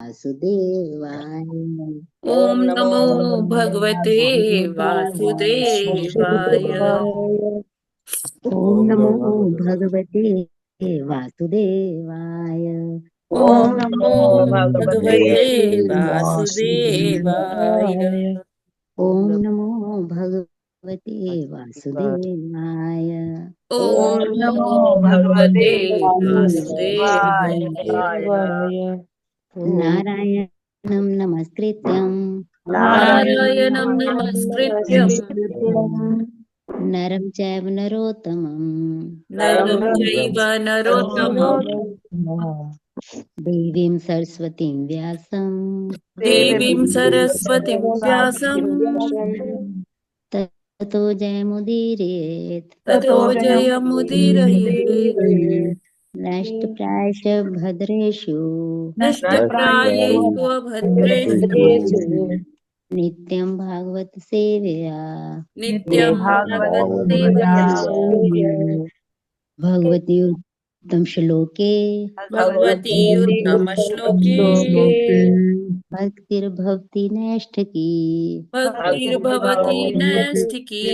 वासुदेवाय। ओम ओम नमो नमो भगवते वासुदेवाय। वासुदेवाय। ओम ओम नमो नमो भगवते वासुदेवाय। ओम ओम ओम नमो नमो नमो भगवते भगवते भगवते वासुदेवाय। वासुदेवाय। ओम ओम नमो नमो भगवते वासुदेवाय। ओम ओम ओम नमो नमो भगवते भगवते वासुदेवाय। वासुदेवाय। ओम नारायणं नमस्कृत्यं नारायणं नारायणं नमस्कृत्यं नमस्कृत्यं नरं चैव नरोत्तमं नरं नरं चैव नरोत्तमं चैव देवीं सरस्वतीं व्यासं देवीं सरस्वतीं व्यासं ततो जयमुदीरयेत्। ततो जयमुदीरयेत्। नष्टप्रायश भद्रेषु नष्टप्रायेषु अभद्रेषु नित्यं भागवत सेवया नित्यं नित्यं भागवत भागवत सेवया भगवती उत्तम श्लोके भगवती उत्तमश्लोके भक्तिर्भवति नैष्ठिकी। भक्तिर्भवति नैष्ठिकी।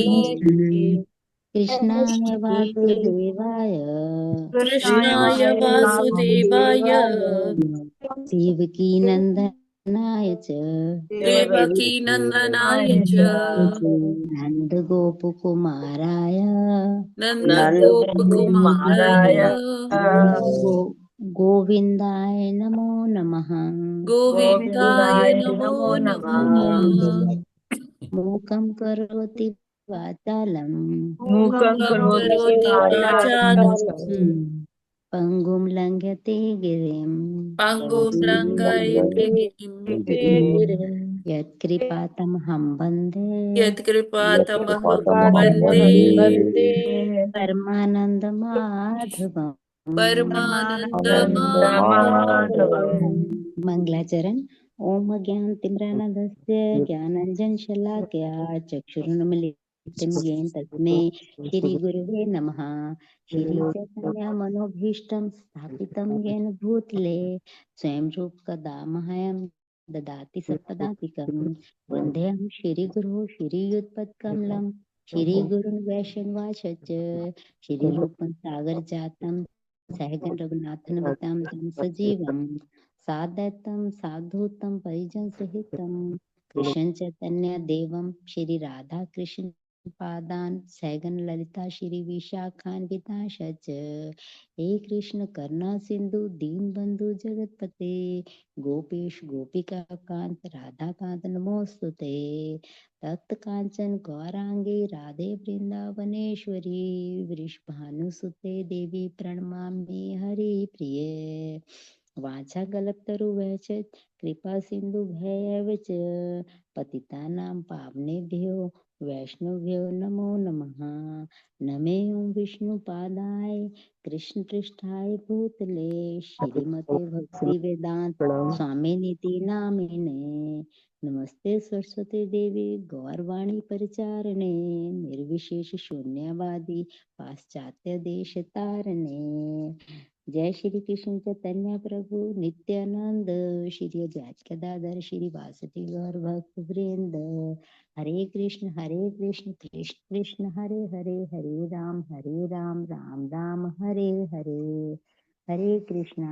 कृष्णाय वासुदेवाय कृष्णाय वासुदेवाय देवकी नंदनाय च देवकी नंदनाय च नंद गोपकुमाराय नन्दगोपकुमाराय गो गोविन्दाय नमो नमः। गोविन्दाय गोविन्दाय नमो नमो नमः। नमः। मूकं करोति वाचालं मूकं मुखं करोति करोति वाचालं वाचालं पङ्गुं लङ्घयते गिरिं पङ्गुं लङ्घयते गिरिं यत्कृपातमहं वन्दे यत्कृपातमहं वन्दे वन्दे परमानन्दमाधवम्। परमानन्दमाधवम्। परमानन्दमाधवम्। मंगलाचरण। ओम ज्ञानतिम्रान्धस्य ज्ञानाञ्जनशलाकया चक्षुरुन्मीलितं येन तस्मै श्रीगुरुवे नमः। श्रीचैतन्यमनोभीष्टं स्थापितं येन भूतले स्वयं रूप कदा मह्यं ददाति सत्पदातिकं। वन्देऽहं श्रीगुरुः श्रीयुतपत्कमलं श्रीगुरुन् वैष्णवांश्च श्रीरूपं सागरजातं सहगण रघुनाथन विताम तम सजीवम साद्वैतं साधुतं परिजन सहितं कृष्ण चैतन्य देवम श्री राधा कृष्ण पादान सैगन ललिता श्री विशाखान्वितांश्च हे कृष्ण करुणा सिंधु दीन बंधु जगतपते गोपेश गोपिका कांत राधा कांत नमोस्तुते तप्त कांचन गौरांगी राधे वृंदावनेश्वरी वृषभानुसुते देवी प्रणमामि हरि प्रिय वाञ्छाकल्पतरुभ्यश्च कृपा सिन्धुभ्यैव च पतितानां पावनेभ्यो वैष्णवेभ्यो नमो नमः। नमे ओं विष्णुपादाय कृष्णपृष्ठाय भूतले श्रीमते भक्तिवेदांत स्वामिनिति नामिने नमस्ते सरस्वती देवी गौरवाणी परिचारणे निर्विशेष शून्यवादी पाश्चात्य देश तारणे। जय श्री कृष्ण चैतन्य प्रभु नित्यानंद श्री दादर श्री वासुदेव गौर भक्त वृंद। हरे कृष्ण कृष्ण कृष्ण हरे हरे हरे राम राम राम हरे हरे। हरे कृष्णा।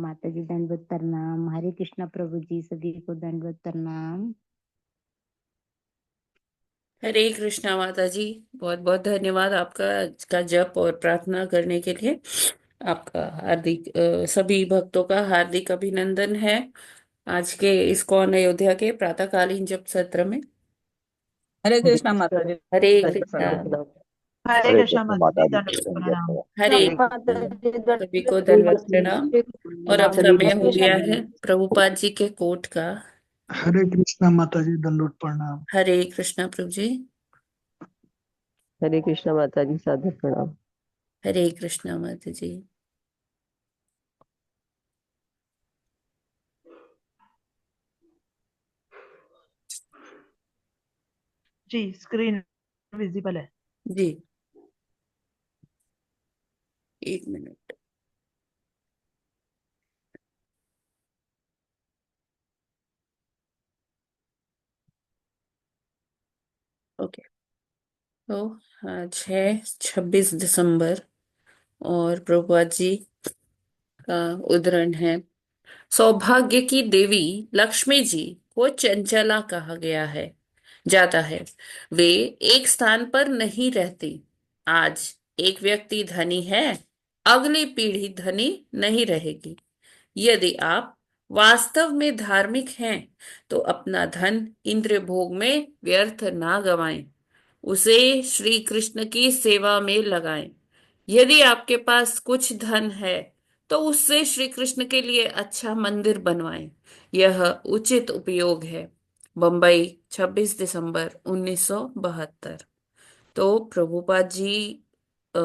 माता जी दंडवत प्रणाम। हरे कृष्णा प्रभु जी सभी को दंडवत प्रणाम। हरे कृष्णा माता जी। बहुत बहुत धन्यवाद आपका का जप और प्रार्थना करने के लिए। आपका हार्दिक सभी भक्तों का हार्दिक अभिनंदन है आज के इस्कॉन अयोध्या के प्रातःकालीन जप सत्र में। हरे कृष्णा माता जी। हरे दंडवत कृष्णा। प्रणाम। हरे हरे कृष्ण कृष्ण माता माता जी जी दंडवत प्रणाम। हरे हरे कृष्णा। कृष्ण सभी को दंडवत प्रणाम। और अब सभी समय हो भक्तों गया को है प्रभुपाद जी के कोट का। हरे कृष्णा माता जी दंडोत प्रणाम। हरे कृष्णा प्रभु जी। हरे कृष्णा माता जी सादर प्रणाम। हरे कृष्णा माता जी। जी स्क्रीन विजिबल है। जी एक मिनट। ओके। तो आज है 26 दिसंबर और प्रभुपाद जी का उद्धरण है। सौभाग्य की देवी लक्ष्मी जी को चंचला कहा गया है जाता है। वे एक स्थान पर नहीं रहती। आज एक व्यक्ति धनी है, अगली पीढ़ी धनी नहीं रहेगी। यदि आप वास्तव में धार्मिक हैं तो अपना धन इंद्रिय भोग में व्यर्थ ना गवाएं, उसे श्री कृष्ण की सेवा में लगाएं। यदि आपके पास कुछ धन है तो उससे श्री कृष्ण के लिए अच्छा मंदिर बनवाएं। यह उचित उपयोग है। बम्बई, 26 दिसंबर 1972। तो प्रभुपाद जी अ,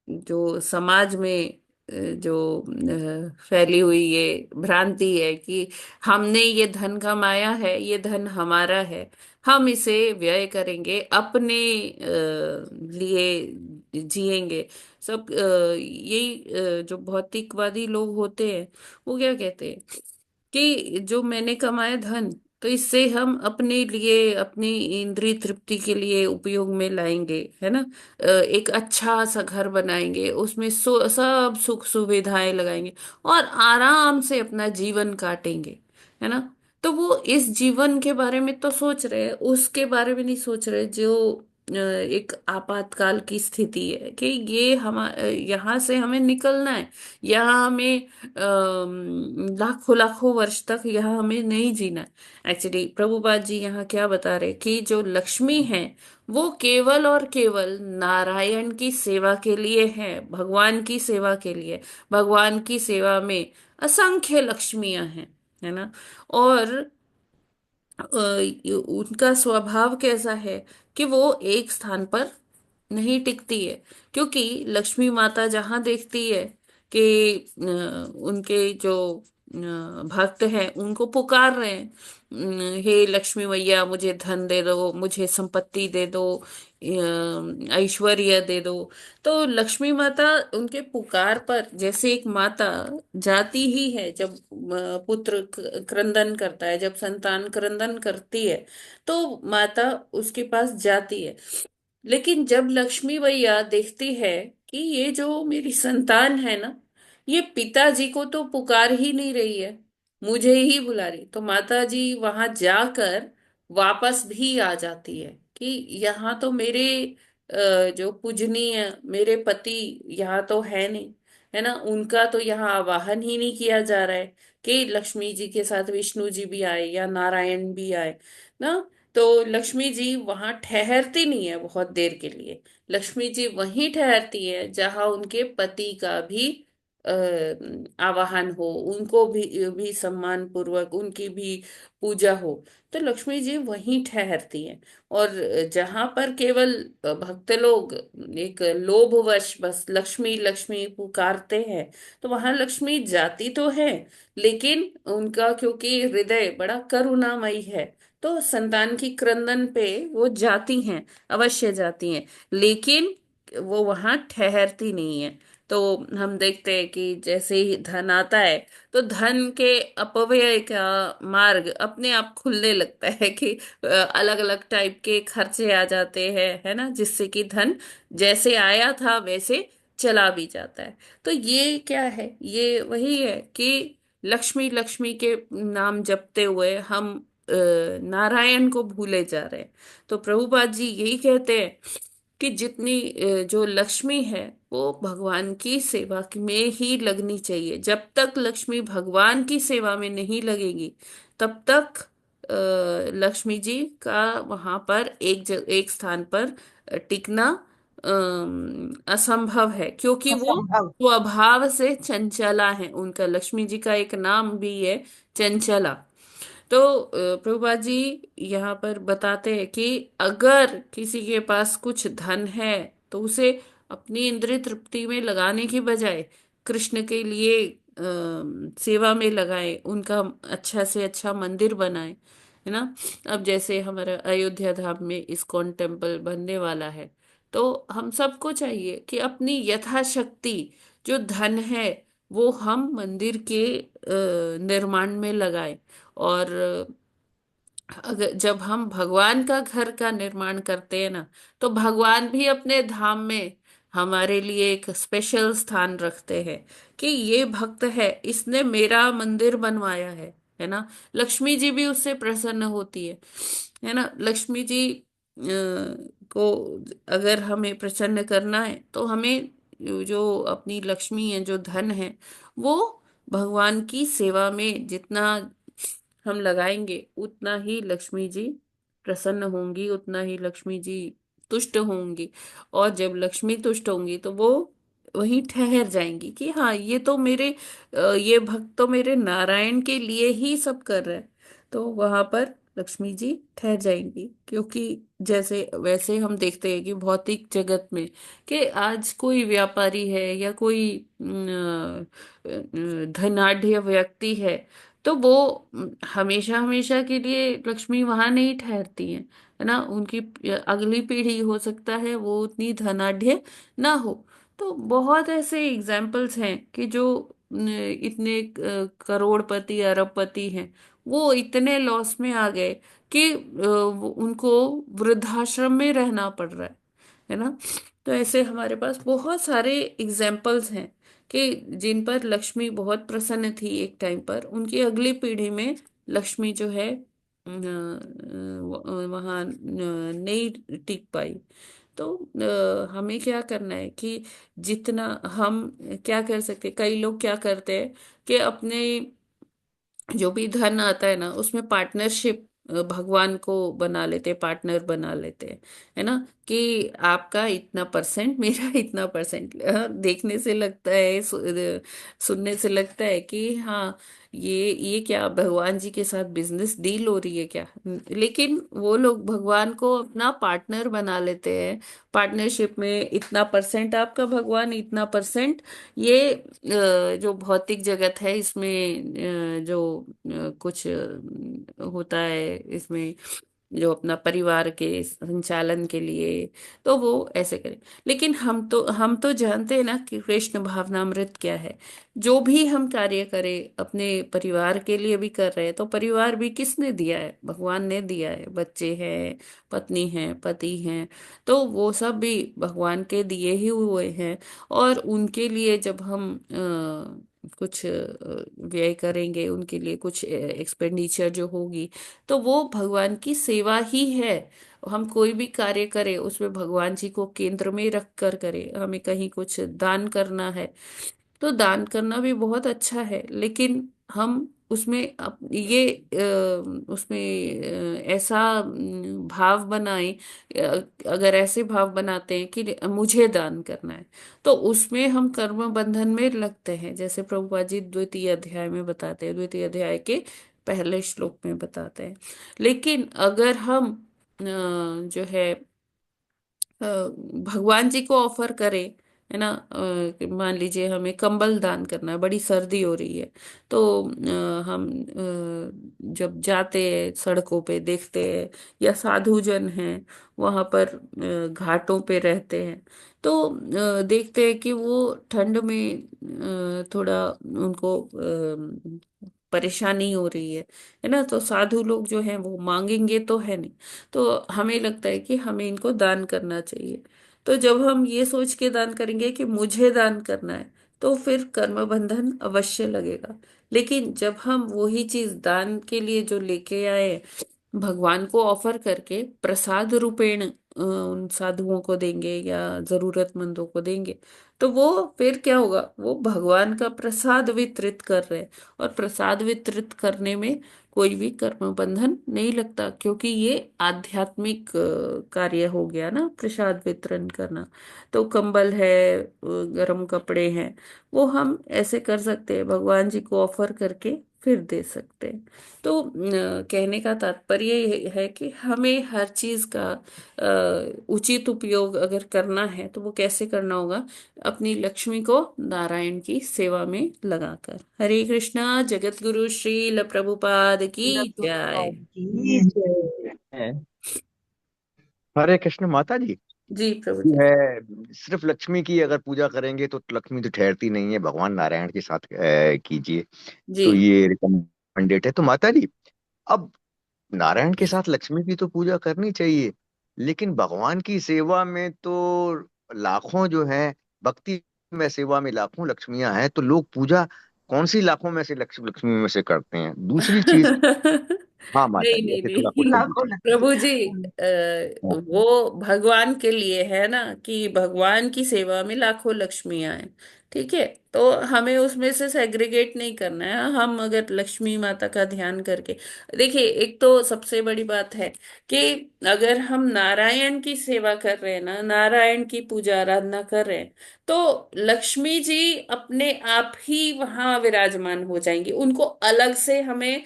जो समाज में जो फैली हुई ये भ्रांति है कि हमने ये धन कमाया है, ये धन हमारा है, हम इसे व्यय करेंगे, अपने लिए जिएंगे। सब यही जो भौतिकवादी लोग होते हैं वो क्या कहते हैं कि जो मैंने कमाया धन, तो इससे हम अपने लिए, अपनी इंद्रिय तृप्ति के लिए उपयोग में लाएंगे, है ना। एक अच्छा सा घर बनाएंगे, उसमें सब सुख सुविधाएं लगाएंगे और आराम से अपना जीवन काटेंगे, है ना। तो वो इस जीवन के बारे में तो सोच रहे हैं, उसके बारे में नहीं सोच रहे जो एक आपातकाल की स्थिति है कि ये हम यहाँ से हमें निकलना है। यहाँ हमें लाखों लाखों वर्ष तक यहाँ हमें नहीं जीना है। एक्चुअली प्रभुपाद जी यहाँ क्या बता रहे कि जो लक्ष्मी है वो केवल और केवल नारायण की सेवा के लिए है, भगवान की सेवा के लिए। भगवान की सेवा में असंख्य लक्ष्मियां हैं, है ना। और उनका स्वभाव कैसा है कि वो एक स्थान पर नहीं टिकती है। क्योंकि लक्ष्मी माता जहां देखती है कि उनके जो भक्त हैं उनको पुकार रहे हैं, हे लक्ष्मी मैया मुझे धन दे दो, मुझे संपत्ति दे दो, ऐश्वर्य दे दो। तो लक्ष्मी माता उनके पुकार पर जैसे एक माता जाती ही है जब पुत्र क्रंदन करता है, जब संतान क्रंदन करती है तो माता उसके पास जाती है। लेकिन जब लक्ष्मी मैया देखती है कि ये जो मेरी संतान है ना, ये पिताजी को तो पुकार ही नहीं रही है, मुझे ही बुला रही, तो माता जी वहां जाकर वापस भी आ जाती है कि यहाँ तो मेरे जो पूजनीय मेरे पति यहाँ तो है नहीं, है ना। उनका तो यहाँ आवाहन ही नहीं किया जा रहा है कि लक्ष्मी जी के साथ विष्णु जी भी आए या नारायण भी आए ना। तो लक्ष्मी जी वहां ठहरती नहीं है बहुत देर के लिए। लक्ष्मी जी वहीं ठहरती है जहां उनके पति का भी आवाहन हो, उनको भी सम्मान पूर्वक उनकी भी पूजा हो। तो लक्ष्मी जी वहीं ठहरती है। और जहां पर केवल भक्त लोग एक लोभवश बस लक्ष्मी लक्ष्मी पुकारते हैं, तो वहां लक्ष्मी जाती तो है, लेकिन उनका क्योंकि हृदय बड़ा करुणामयी है तो संतान की क्रंदन पे वो जाती हैं, अवश्य जाती हैं, लेकिन वो वहां ठहरती नहीं है। तो हम देखते हैं कि जैसे ही धन आता है तो धन के अपव्यय का मार्ग अपने आप खुलने लगता है कि अलग अलग टाइप के खर्चे आ जाते हैं, है ना, जिससे कि धन जैसे आया था वैसे चला भी जाता है। तो ये क्या है, ये वही है कि लक्ष्मी लक्ष्मी के नाम जपते हुए हम नारायण को भूले जा रहे हैं। तो प्रभुपाद जी यही कहते हैं कि जितनी जो लक्ष्मी है वो भगवान की सेवा में ही लगनी चाहिए। जब तक लक्ष्मी भगवान की सेवा में नहीं लगेगी तब तक लक्ष्मी जी का वहां पर एक स्थान पर टिकना असंभव है, क्योंकि वो असंभव। स्वभाव से चंचला है। उनका लक्ष्मी जी का एक नाम भी है चंचला। तो प्रभुपाद जी यहाँ पर बताते हैं कि अगर किसी के पास कुछ धन है तो उसे अपनी इंद्रिय तृप्ति में लगाने की बजाय कृष्ण के लिए सेवा में लगाए, उनका अच्छा से अच्छा मंदिर बनाए, है ना। अब जैसे हमारा अयोध्या धाम में इस्कॉन टेम्पल बनने वाला है, तो हम सबको चाहिए कि अपनी यथाशक्ति जो धन है वो हम मंदिर के निर्माण में लगाए। और अगर जब हम भगवान का घर का निर्माण करते हैं ना, तो भगवान भी अपने धाम में हमारे लिए एक स्पेशल स्थान रखते हैं कि ये भक्त है, इसने मेरा मंदिर बनवाया है ना। लक्ष्मी जी भी उससे प्रसन्न होती है ना। लक्ष्मी जी को अगर हमें प्रसन्न करना है तो हमें जो अपनी लक्ष्मी है, जो धन है, वो भगवान की सेवा में जितना हम लगाएंगे उतना ही लक्ष्मी जी प्रसन्न होंगी, उतना ही लक्ष्मी जी तुष्ट होंगी। और जब लक्ष्मी तुष्ट होंगी तो वो वहीं ठहर जाएंगी कि हाँ, ये तो मेरे ये भक्त तो मेरे नारायण के लिए ही सब कर रहे हैं। तो वहां पर लक्ष्मी जी ठहर जाएंगी। क्योंकि जैसे वैसे हम देखते हैं कि भौतिक जगत में कि आज कोई व्यापारी है या कोई धनाढ़ व्यक्ति है, तो वो हमेशा हमेशा के लिए लक्ष्मी वहां नहीं ठहरती है ना। उनकी अगली पीढ़ी हो सकता है वो उतनी धनाढ़ ना हो। तो बहुत ऐसे एग्जाम्पल्स हैं कि जो इतने करोड़पति अरबपति हैं, वो इतने लॉस में आ गए कि उनको वृद्धाश्रम में रहना पड़ रहा है ना। तो ऐसे हमारे पास बहुत सारे एग्जाम्पल्स हैं कि जिन पर लक्ष्मी बहुत प्रसन्न थी एक टाइम पर, उनकी अगली पीढ़ी में लक्ष्मी जो है वहाँ नहीं टिक पाई। तो हमें क्या करना है कि जितना हम क्या कर सकते, कई लोग क्या करते हैं कि अपने जो भी धन आता है ना उसमें पार्टनरशिप भगवान को बना लेते, पार्टनर बना लेते हैं, है ना। कि आपका इतना परसेंट, मेरा इतना परसेंट। देखने से लगता है, सुनने से लगता है कि हाँ, ये क्या भगवान जी के साथ बिजनेस डील हो रही है क्या। लेकिन वो लोग भगवान को अपना पार्टनर बना लेते हैं। पार्टनरशिप में इतना परसेंट आपका भगवान, इतना परसेंट ये जो भौतिक जगत है इसमें जो कुछ होता है इसमें, जो अपना परिवार के संचालन के लिए, तो वो ऐसे करें। लेकिन हम तो जानते हैं ना कि कृष्ण भावनामृत क्या है। जो भी हम कार्य करें अपने परिवार के लिए भी कर रहे हैं, तो परिवार भी किसने दिया है, भगवान ने दिया है। बच्चे हैं, पत्नी हैं, पति हैं, तो वो सब भी भगवान के दिए ही हुए हैं। और उनके लिए जब हम कुछ व्यय करेंगे, उनके लिए कुछ एक्सपेंडिचर जो होगी, तो वो भगवान की सेवा ही है। हम कोई भी कार्य करें उसमें भगवान जी को केंद्र में रख कर करें। हमें कहीं कुछ दान करना है तो दान करना भी बहुत अच्छा है, लेकिन हम उसमें उसमें ऐसा भाव बनाएं। अगर ऐसे भाव बनाते हैं कि मुझे दान करना है, तो उसमें हम कर्म बंधन में लगते हैं। जैसे प्रभुपाद जी द्वितीय अध्याय में बताते हैं, द्वितीय अध्याय के पहले श्लोक में बताते हैं। लेकिन अगर हम जो है भगवान जी को ऑफर करें, है ना। मान लीजिए हमें कंबल दान करना है, बड़ी सर्दी हो रही है, तो हम जब जाते हैं सड़कों पे देखते हैं या साधु जन हैं वहां पर घाटों पे रहते हैं, तो देखते हैं कि वो ठंड में थोड़ा उनको परेशानी हो रही है ना। तो साधु लोग जो हैं वो मांगेंगे तो है नहीं। तो हमें लगता है कि हमें इनको दान करना चाहिए। तो जब हम ये सोच के दान करेंगे कि मुझे दान करना है, तो फिर कर्म बंधन अवश्य लगेगा। लेकिन जब हम वही चीज दान के लिए जो लेके आए, भगवान को ऑफर करके प्रसाद रूपेण उन साधुओं को देंगे या जरूरतमंदों को देंगे, तो वो फिर क्या होगा, वो भगवान का प्रसाद वितरित कर रहे हैं। और प्रसाद वितरित करने में कोई भी कर्म बंधन नहीं लगता, क्योंकि ये आध्यात्मिक कार्य हो गया ना, प्रसाद वितरण करना। तो कंबल है, गरम कपड़े हैं, वो हम ऐसे कर सकते हैं, भगवान जी को ऑफर करके फिर दे सकते हैं। तो कहने का तात्पर्य ये है कि हमें हर चीज का उचित उपयोग अगर करना है तो वो कैसे करना होगा, अपनी लक्ष्मी को नारायण की सेवा में लगाकर। हरे कृष्णा। जगत गुरु श्रील प्रभुपाद की श्रील जय। प्रभुपाद की जय। है। हरे कृष्ण माता जी। जी प्रभु जो जी। है सिर्फ लक्ष्मी की अगर पूजा करेंगे तो लक्ष्मी तो ठहरती नहीं है, भगवान नारायण के साथ कीजिए जी तो ये रिकमेंडेड है। तो माता जी अब नारायण के साथ लक्ष्मी की तो पूजा करनी चाहिए, लेकिन भगवान की सेवा में तो लाखों जो है, भक्ति में सेवा में लाखों लक्ष्मियां हैं, तो लोग पूजा कौन सी लाखों में से लक्ष्मी लक्ष्मी में से करते हैं। दूसरी चीज, हाँ माता नहीं जी नहीं ऐसे थोड़ा नहीं क्वेश्चन लाखों पूछिए। प्रभु जी, हाँ वो भगवान के लिए है ना, कि भगवान की सेवा में लाखों लक्ष्मियां हैं। ठीक है, तो हमें उसमें से सेग्रीगेट नहीं करना है। हम अगर लक्ष्मी माता का ध्यान करके, देखिए, एक तो सबसे बड़ी बात है कि अगर हम नारायण की सेवा कर रहे हैं ना, नारायण की पूजा आराधना कर रहे हैं, तो लक्ष्मी जी अपने आप ही वहां विराजमान हो जाएंगी। उनको अलग से हमें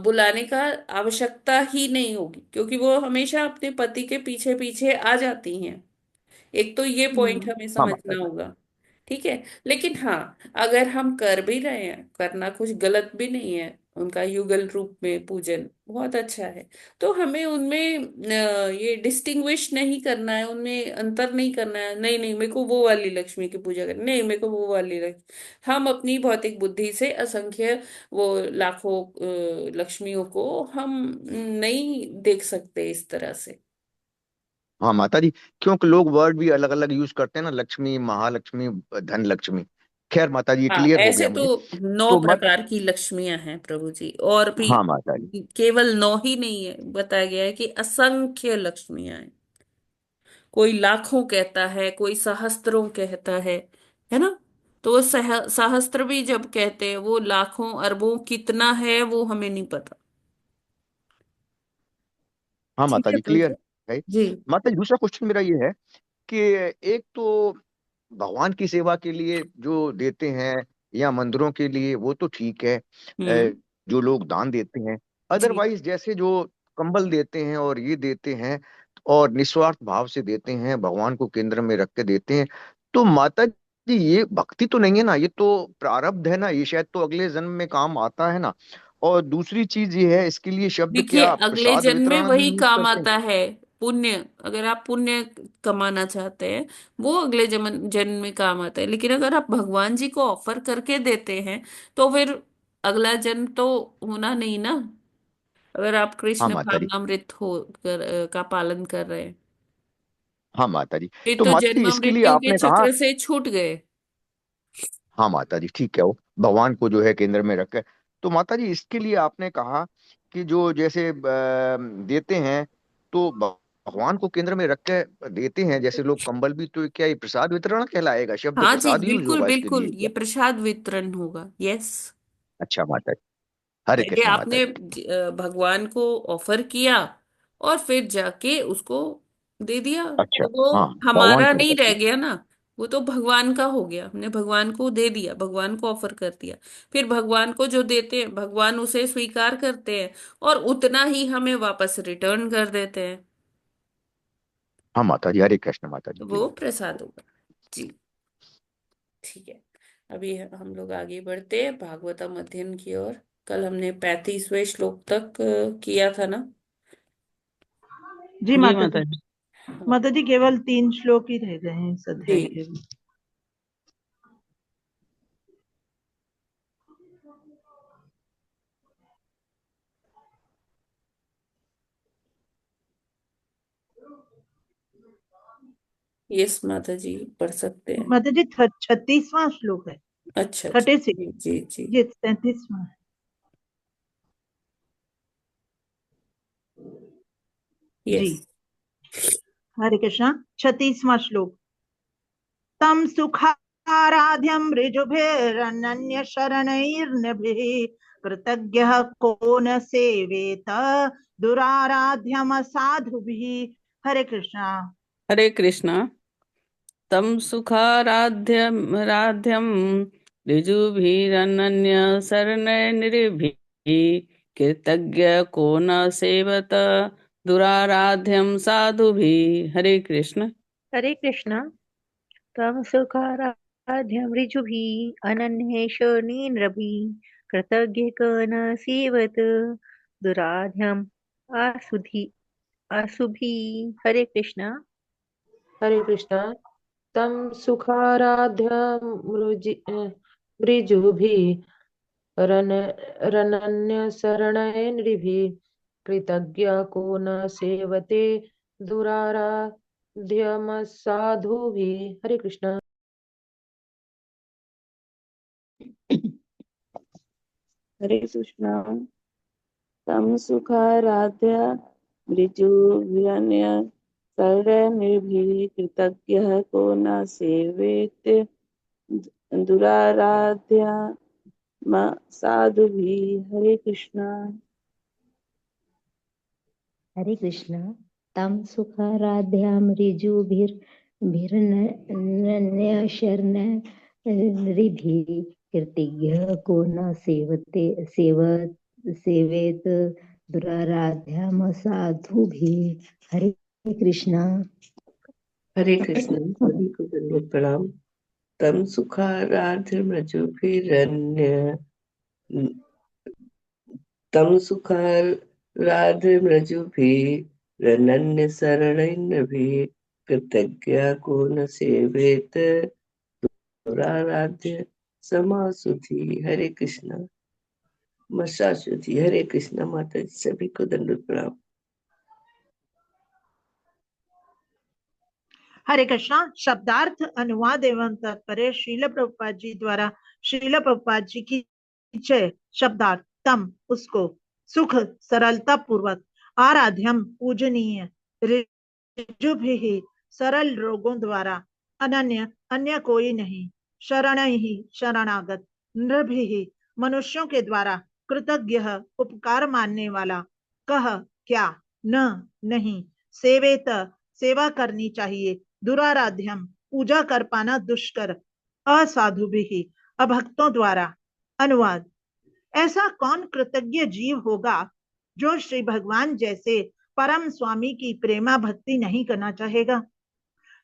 बुलाने का आवश्यकता ही नहीं होगी, क्योंकि वो हमेशा अपने पति के पीछे पीछे आ जाती हैं। एक तो ये पॉइंट हमें हाँ माता समझना जी। होगा। ठीक है, लेकिन हाँ, अगर हम कर भी रहे हैं, करना कुछ गलत भी नहीं है, उनका युगल रूप में पूजन बहुत अच्छा है। तो हमें उनमें ये डिस्टिंग्विश नहीं करना है, उनमें अंतर नहीं करना है। नहीं नहीं, मेरे को वो वाली लक्ष्मी की पूजा करनी, नहीं मेरे को वो वाली लक्ष्मी। हम अपनी भौतिक बुद्धि से असंख्य, वो लाखों लक्ष्मियों को हम नहीं देख सकते इस तरह से। हाँ माता जी, क्योंकि लोग वर्ड भी अलग अलग यूज करते हैं ना, लक्ष्मी, महालक्ष्मी, धन लक्ष्मी। खैर माता जी, ये हाँ, क्लियर हो ऐसे गया तो मुझे। 9 तो मत प्रकार की लक्ष्मियां हैं प्रभु जी, और भी। हाँ माता जी। केवल 9 ही नहीं है, बताया गया है कि असंख्य लक्ष्मियां हैं। कोई लाखों कहता है, कोई सहस्त्रों कहता है ना। तो वो सहस्त्र भी जब कहते हैं, वो लाखों अरबों कितना है वो हमें नहीं पता। हाँ ठीक माता है जी, प्रभु क्लियर जी। है। जी। माता जी, दूसरा क्वेश्चन मेरा ये है कि एक तो भगवान की सेवा के लिए जो देते हैं या मंदिरों के लिए, वो तो ठीक है। हम्म। जो लोग दान देते हैं, जी। अदरवाइज जैसे जो कंबल देते हैं और ये देते हैं और निस्वार्थ भाव से देते हैं, भगवान को केंद्र में रख के देते हैं, तो माता जी ये भक्ति तो नहीं है ना, ये तो प्रारब्ध है ना, ये शायद तो अगले जन्म में काम आता है ना। और दूसरी चीज ये है, इसके लिए शब्द देखिए, क्या अगले प्रसाद जन्म में वितरण भी वही यूज काम करते हैं। आता है। पुण्य, अगर आप पुण्य कमाना चाहते हैं, वो अगले जन्म जन्म में काम आता है। लेकिन अगर आप भगवान जी को ऑफर करके देते हैं, तो फिर अगला जन्म तो होना नहीं ना। अगर आप हाँ कृष्ण माता जी। भावनामृत का पालन कर रहे हैं, हाँ माता जी। फिर तो तो माता जी जन्म इसके लिए मृत्यु के आपने कहा, चक्र से छूट गए। हाँ माता जी ठीक है, वो भगवान को जो है केंद्र में रखे। तो माता जी इसके लिए आपने कहा कि जो जैसे देते हैं, तो भगवान को केंद्र में रख के देते हैं, जैसे लोग कंबल भी, तो क्या ये प्रसाद वितरण कहलाएगा, शब्द हाँ जी, प्रसाद यूज बिल्कुल होगा इसके बिल्कुल, लिए ये क्या। प्रसाद वितरण होगा। यस। अच्छा माता जी, हरे कि कृष्ण माता आपने जी। भगवान को ऑफर किया, और फिर जाके उसको दे दिया, अच्छा, तो वो हाँ, भगवान हमारा को नहीं ऑफर रह किया। गया ना। वो तो भगवान का हो गया, हमने भगवान को दे दिया, भगवान को ऑफर कर दिया। फिर भगवान को जो देते हैं, भगवान उसे स्वीकार करते हैं, और उतना ही हमें वापस रिटर्न कर देते हैं। हाँ माता जी, हरे कृष्ण माता जी, तो वो क्लियर। प्रसाद होगा। जी। ठीक है, अभी हम लोग आगे बढ़ते हैं भागवतम अध्ययन की ओर। कल हमने 35वें श्लोक तक किया था ना। जी जी माता माता जी। जी। हाँ। माता जी केवल 3 श्लोक ही रह गए हैं इस जी। अध्याय के भी। यस माता जी, पढ़ सकते हैं। माता जी 36वां श्लोक है। अच्छा अच्छा, 36। जी जी जी। ये 37वां है। जी। यस। हरे कृष्णा। 36वां श्लोक। तम सुखाराध्यम ऋजुभिरनन्य शरणैर्नभिः कृतज्ञः को न सेवेत दुराराध्यम साधुभिः। हरे कृष्णा। हरे कृष्णा। तम सुखाराध्यम ऋजुभिरनन्य शरणैर्निरिभिः कृतज्ञ को न सेवत दुराराध्यम साधुभिः। हरे कृष्ण। हरे कृष्ण। तम सुखाराध्यं ऋजुभिः अनन्येषणीनृभिः कृतज्ञकन सीवत दुराध्यम् आसुभिः। हरे कृष्ण। हरे कृष्णा। तम सुखाराध्य मृजुभिः रनन्य शरणैर्नृभिः कृतज्ञ को न सेवते दुराराध्यमसाधुभिः। हरे कृष्ण। हरे कृष्णा। तम सुखाराध्य मृत्युर्यन्य सर्वनिर्भीः कृतज्ञः को न सेवेत दुराराध्य साधुभिः। हरे कृष्णा। हरे कृष्ण। तं सुखाराध्यां ऋजुभिर्भिर्नन्य शरण ऋभिः कृतिज्ञ को न सेवेत दुराराध्याम साधुभिः। हरे कृष्णा। हरे कृष्ण। सभी को दंडवत प्रणाम। तम सुखाराध्य मृजुभिरन्य तम सुखाराध्य मृजुभिरनन्य शरणैर्नभिः कृतज्ञ को न सेवेत दुराराध्य समासुधि। हरे कृष्ण। मशाश्वती। हरे कृष्ण। माता जी सभी को दंडवत प्रणाम। हरे कृष्णा। शब्दार्थ अनुवाद एवं तात्पर्य श्रील प्रभुपाद जी द्वारा। श्रील प्रभुपाद जी की जय। शब्दार्थ तम उसको, सुख सरलता पूर्वक, आराध्यम पूजनीय, ऋजुभिः सरल रोगों द्वारा, अनन्य अन्य कोई नहीं, शरण ही शरणागत, नृभिः मनुष्यों के द्वारा, कृतज्ञ उपकार मानने वाला, कह क्या, न नहीं, सेवेत सेवा करनी चाहिए, दुराराध्यम पूजा कर पाना दुष्कर, असाधु भी अभक्तों द्वारा। अनुवाद। ऐसा कौन कृतज्ञ जीव होगा जो श्री भगवान जैसे परम स्वामी की प्रेमा भक्ति नहीं करना चाहेगा।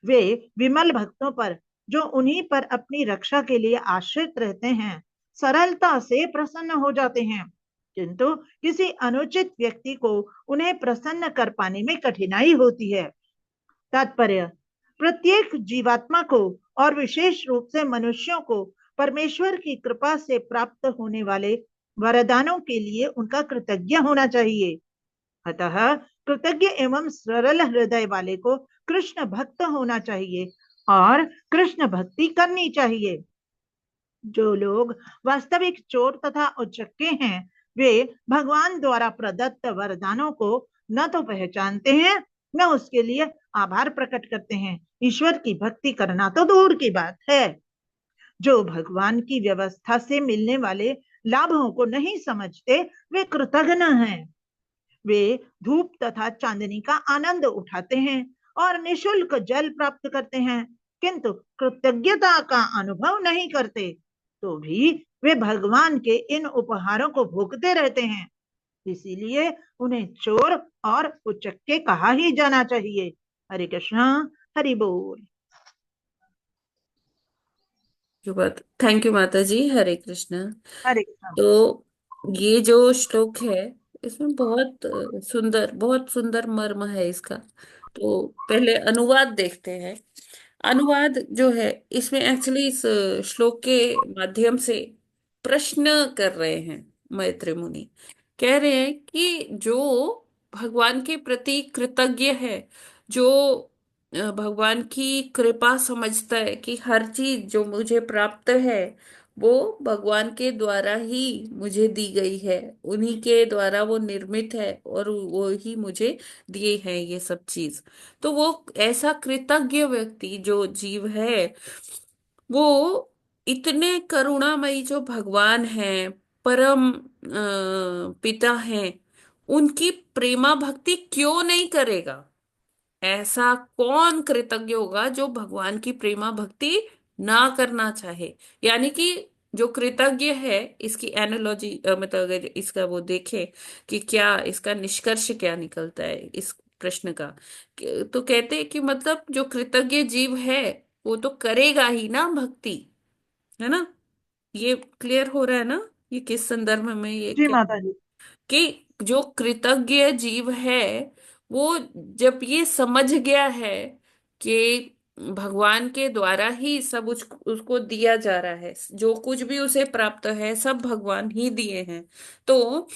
वे विमल भक्तों पर, जो उन्हीं पर अपनी रक्षा के लिए आश्रित रहते हैं, सरलता से प्रसन्न हो जाते हैं, किंतु किसी अनुचित व्यक्ति को उन्हें प्रसन्न कर पाने में कठिनाई होती है। तात्पर्य। प्रत्येक जीवात्मा को और विशेष रूप से मनुष्यों को परमेश्वर की कृपा से प्राप्त होने वाले वरदानों के लिए उनका कृतज्ञ होना चाहिए। अतः कृतज्ञ एवं सरल हृदय वाले को कृष्ण भक्त होना चाहिए और कृष्ण भक्ति करनी चाहिए। जो लोग वास्तविक चोर तथा उचक्के हैं, वे भगवान द्वारा प्रदत्त वरदानों को न तो पहचानते हैं, न उसके लिए आभार प्रकट करते हैं। ईश्वर की भक्ति करना तो दूर की बात है। जो भगवान की व्यवस्था से मिलने वाले लाभों को नहीं समझते, वे कृतघ्न हैं। वे धूप तथा चांदनी का आनंद उठाते हैं और निशुल्क जल प्राप्त करते हैं, किंतु कृतज्ञता का अनुभव नहीं करते, तो भी वे भगवान के इन उपहारों को भोगते रहते हैं। इसीलिए उन्हें चोर और उचक्के कहा ही जाना चाहिए। हरे कृष्णा। हरि बोल। थैंक यू माता जी। हरे कृष्ण। हरे कृष्णा। तो ये जो श्लोक है, इसमें बहुत सुंदर मर्म है इसका। तो पहले अनुवाद देखते हैं। अनुवाद जो है, इसमें एक्चुअली इस श्लोक के माध्यम से प्रश्न कर रहे हैं मैत्री मुनि। कह रहे हैं कि जो भगवान के प्रति कृतज्ञ है, जो भगवान की कृपा समझता है कि हर चीज जो मुझे प्राप्त है वो भगवान के द्वारा ही मुझे दी गई है, उन्हीं के द्वारा वो निर्मित है और वो ही मुझे दिए हैं ये सब चीज। तो वो ऐसा कृतज्ञ व्यक्ति जो जीव है, वो इतने करुणामयी जो भगवान है, परम पिता हैं, उनकी प्रेमा भक्ति क्यों नहीं करेगा। ऐसा कौन कृतज्ञ होगा जो भगवान की प्रेमा भक्ति ना करना चाहे। यानी कि जो कृतज्ञ है, इसकी एनालॉजी मतलब अगर इसका वो देखें कि क्या इसका निष्कर्ष क्या निकलता है इस प्रश्न का, तो कहते हैं कि मतलब जो कृतज्ञ जीव है वो तो करेगा ही ना भक्ति, है ना। ये क्लियर हो रहा है ना, ये किस संदर्भ में ये जी क्या, माता जी। कि जो कृतज्ञ जीव है वो जब ये समझ गया है कि भगवान के द्वारा ही सब उसको दिया जा रहा है, जो कुछ भी उसे प्राप्त है सब भगवान ही दिए हैं, तो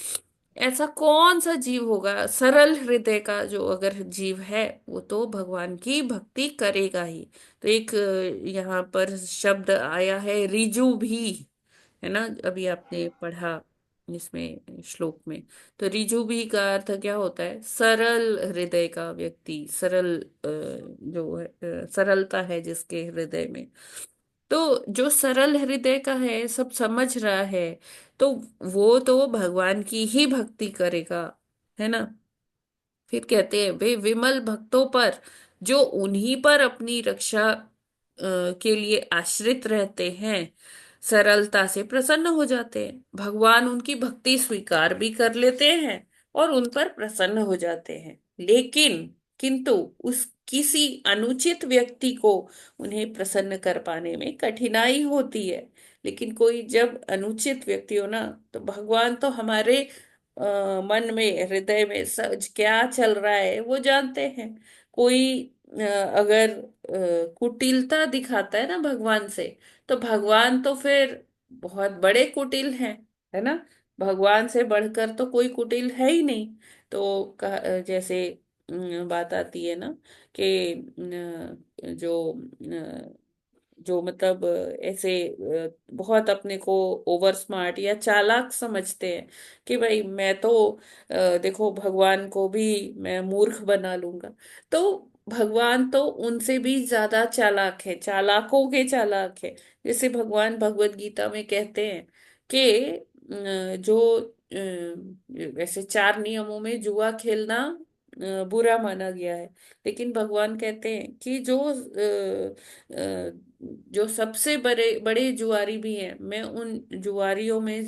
ऐसा कौन सा जीव होगा सरल हृदय का, जो अगर जीव है वो तो भगवान की भक्ति करेगा ही। तो एक यहाँ पर शब्द आया है रिजु भी, है ना, अभी आपने पढ़ा इसमें श्लोक में। तो रिजु भी का अर्थ क्या होता है? सरल हृदय का व्यक्ति, सरल जो है सरलता है जिसके हृदय में। तो जो सरल हृदय का है, सब समझ रहा है, तो वो तो भगवान की ही भक्ति करेगा, है ना। फिर कहते हैं वे विमल भक्तों पर, जो उन्हीं पर अपनी रक्षा के लिए आश्रित रहते हैं, सरलता से प्रसन्न हो जाते हैं। भगवान उनकी भक्ति स्वीकार भी कर लेते हैं और उन पर प्रसन्न हो जाते हैं। लेकिन किंतु उस किसी अनुचित व्यक्ति को उन्हें प्रसन्न कर पाने में कठिनाई होती है। लेकिन कोई जब अनुचित व्यक्ति हो ना, तो भगवान तो हमारे मन में, हृदय में सच क्या चल रहा है वो जानते हैं। कोई अगर कुटिलता दिखाता है ना भगवान से, तो भगवान तो फिर बहुत बड़े कुटिल हैं, है ना। भगवान से बढ़कर तो कोई कुटिल है ही नहीं। तो जैसे बात आती है ना कि जो मतलब ऐसे बहुत अपने को ओवर स्मार्ट या चालाक समझते हैं कि भाई मैं तो देखो भगवान को भी मैं मूर्ख बना लूंगा। तो भगवान तो उनसे भी ज्यादा चालाक है, चालाकों के चालाक है। जैसे भगवान भगवत गीता में कहते हैं कि जो वैसे चार नियमों में जुआ खेलना बुरा माना गया है। लेकिन भगवान कहते हैं कि जो सबसे बड़े बड़े जुआरी भी हैं, मैं उन जुआरियों में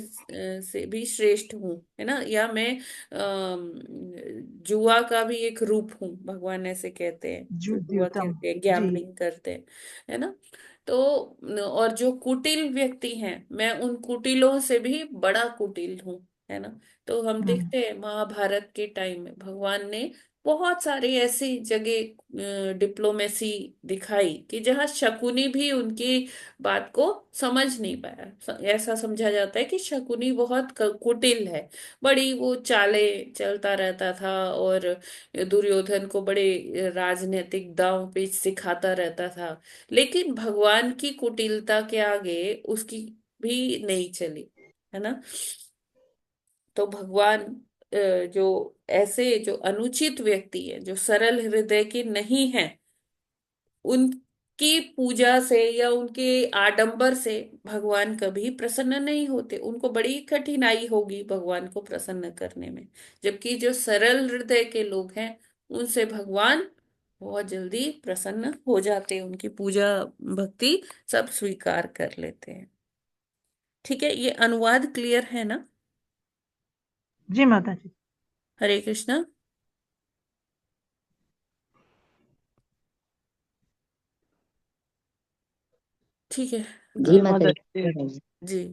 से भी श्रेष्ठ हूँ, है ना। या मैं जुआ का भी एक रूप हूँ, भगवान ऐसे कहते हैं। जो जुआ द्युतम। खेलते हैं, जी। गैम्बलिंग करते हैं, है ना। तो और जो कुटिल व्यक्ति हैं, मैं उन कुटिलों से भी बड़ा कुटिल हूँ, है ना। तो हम हम्म। देखते हैं महाभारत के टाइम में भगवान ने बहुत सारी ऐसी जगह डिप्लोमेसी दिखाई कि जहां शकुनी भी उनकी बात को समझ नहीं पाया। ऐसा समझा जाता है कि शकुनी बहुत कुटिल है, बड़ी वो चालें चलता रहता था, और दुर्योधन को बड़े राजनीतिक दांव पेच सिखाता रहता था। लेकिन भगवान की कुटिलता के आगे उसकी भी नहीं चली, है ना। तो भगवान जो ऐसे जो अनुचित व्यक्ति है, जो सरल हृदय के नहीं है, उनकी पूजा से या उनके आडंबर से भगवान कभी प्रसन्न नहीं होते। उनको बड़ी कठिनाई होगी भगवान को प्रसन्न करने में। जबकि जो सरल हृदय के लोग हैं, उनसे भगवान बहुत जल्दी प्रसन्न हो जाते हैं, उनकी पूजा भक्ति सब स्वीकार कर लेते हैं। ठीक है, ये अनुवाद क्लियर है ना? जी माता जी। हरे कृष्णा। ठीक है। जी जी माता माता जी। जी। जी,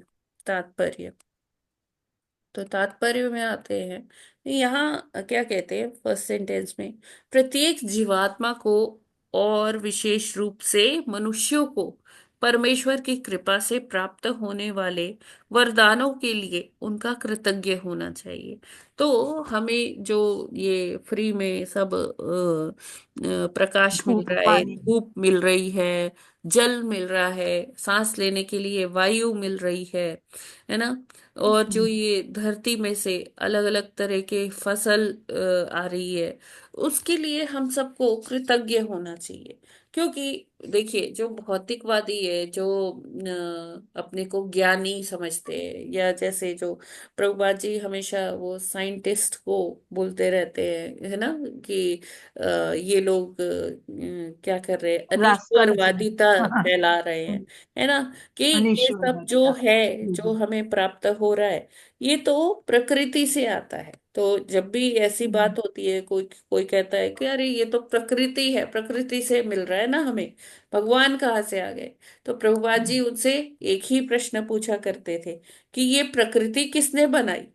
तात्पर्य। तो तात्पर्य में आते हैं। यहाँ क्या कहते हैं फर्स्ट सेंटेंस में? प्रत्येक जीवात्मा को और विशेष रूप से मनुष्यों को परमेश्वर की कृपा से प्राप्त होने वाले वरदानों के लिए उनका कृतज्ञ होना चाहिए। तो हमें जो ये फ्री में सब प्रकाश मिल धूप रहा है, पानी। धूप मिल रही है, जल मिल रहा है, सांस लेने के लिए वायु मिल रही है ना। और जो हम्म। ये धरती में से अलग अलग तरह के फसल आ रही है, उसके लिए हम सबको कृतज्ञ होना चाहिए। क्योंकि देखिए, जो भौतिकवादी है, जो अपने को ज्ञानी समझते हैं, या जैसे जो प्रभुपाद जी हमेशा वो साइंटिस्ट को बोलते रहते हैं, है ना, कि ये लोग क्या कर रहे हैं, रास्कल्स है। अनीश्वरवादिता फैला रहे हैं, है ना। कि ये सब जो अनिश्वरवादिता। है, जी जो जी। हमें प्राप्त हो रहा है, ये तो प्रकृति से आता है। तो जब भी ऐसी हम्म। बात होती है, कोई कोई कहता है कि अरे ये तो प्रकृति है, प्रकृति से मिल रहा है ना हमें, भगवान कहाँ से आ गए? तो प्रभुपाद जी उनसे एक ही प्रश्न पूछा करते थे कि ये प्रकृति किसने बनाई,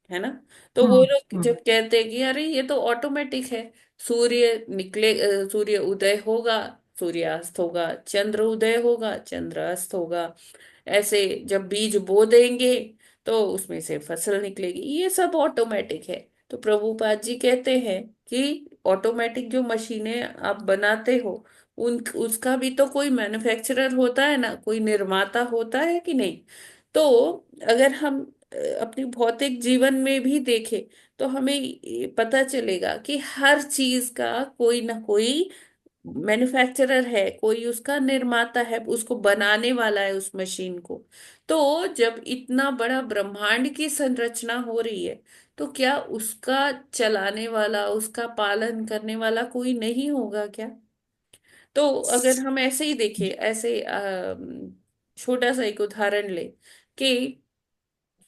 है ना। तो वो हम्म। लोग हम्म। जब कहते हैं कि अरे ये तो ऑटोमेटिक है, सूर्य निकले, सूर्य उदय होगा, सूर्यास्त होगा, चंद्र उदय होगा, चंद्र अस्त होगा। ऐसे जब बीज बो देंगे, तो उसमें से फसल निकलेगी। ये सब ऑटोमेटिक है। तो प्रभुपाद जी कहते हैं कि ऑटोमेटिक जो मशीनें आप बनाते हो, उन उसका भी तो कोई मैन्युफैक्चरर होता है ना, कोई निर्माता होता है कि नहीं। तो अगर हम अपनी भौतिक जीवन में भी देखें, तो हमें ये पता चलेगा कि हर चीज का कोई ना कोई मैन्युफैक्चरर है, कोई उसका निर्माता है, उसको बनाने वाला है उस मशीन को। तो जब इतना बड़ा ब्रह्मांड की संरचना हो रही है, तो क्या उसका चलाने वाला, उसका पालन करने वाला कोई नहीं होगा क्या? तो अगर हम ऐसे ही देखें, ऐसे छोटा सा एक उदाहरण ले कि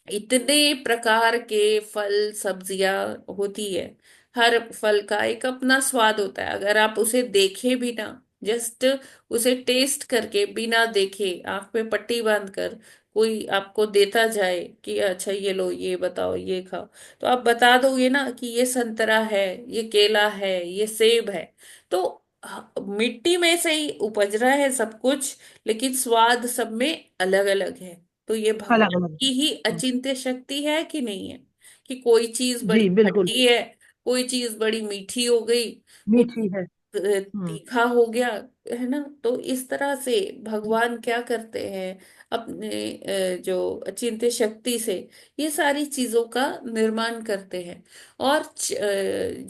इतने प्रकार के फल सब्जियां होती है। हर फल का एक अपना स्वाद होता है। अगर आप उसे देखे भी ना, जस्ट उसे टेस्ट करके, बिना देखे, आंख पे पट्टी बांध कर कोई आपको देता जाए कि अच्छा ये लो, ये बताओ, ये खाओ, तो आप बता दोगे ना कि ये संतरा है, ये केला है, ये सेब है। तो मिट्टी में से ही उपज रहा है सब कुछ, लेकिन स्वाद सब में अलग अलग है। तो ये अलग भगवान अलग। की ही अचिंत्य शक्ति है कि नहीं है, कि कोई चीज बड़ी जी बिल्कुल। खट्टी है, कोई चीज बड़ी मीठी हो गई, मीठी कोई है। हम्म। तीखा हो गया, है ना। तो इस तरह से भगवान क्या करते हैं, अपने जो अचिंत्य शक्ति से ये सारी चीजों का निर्माण करते हैं। और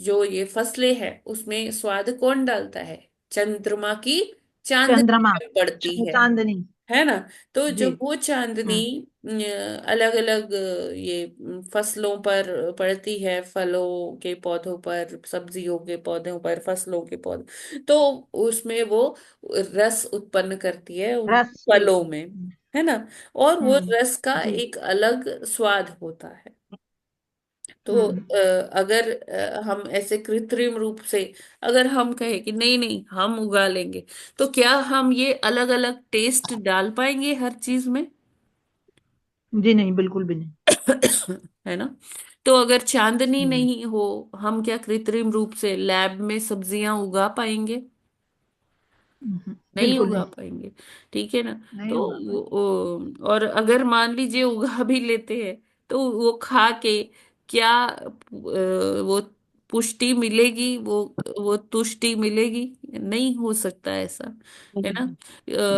जो ये फसलें हैं उसमें स्वाद कौन डालता है? चंद्रमा की चांदनी चंद्रमा। जब पड़ती चांदनी। है ना। तो जी। जब वो चांदनी हम्म। अलग अलग ये फसलों पर पड़ती है, फलों के पौधों पर, सब्जियों के पौधों पर, फसलों के पौधे, तो उसमें वो रस उत्पन्न करती है उन रस फलों बिल्कुल। में, है ना। और वो रस का जी। एक अलग स्वाद होता है। तो हम्म। अगर हम ऐसे कृत्रिम रूप से अगर हम कहें कि नहीं नहीं हम उगा लेंगे, तो क्या हम ये अलग अलग टेस्ट डाल पाएंगे हर चीज में? जी नहीं, बिल्कुल भी नहीं। है ना। तो अगर चांदनी हम्म। नहीं हो, हम क्या कृत्रिम रूप से लैब में सब्जियां उगा पाएंगे? नहीं बिल्कुल उगा नहीं। पाएंगे। ठीक है ना। नहीं तो होगा पाए। और अगर मान लीजिए उगा भी लेते हैं, तो वो खा के क्या वो पुष्टि मिलेगी, वो तुष्टि मिलेगी? नहीं हो सकता ऐसा, है ना।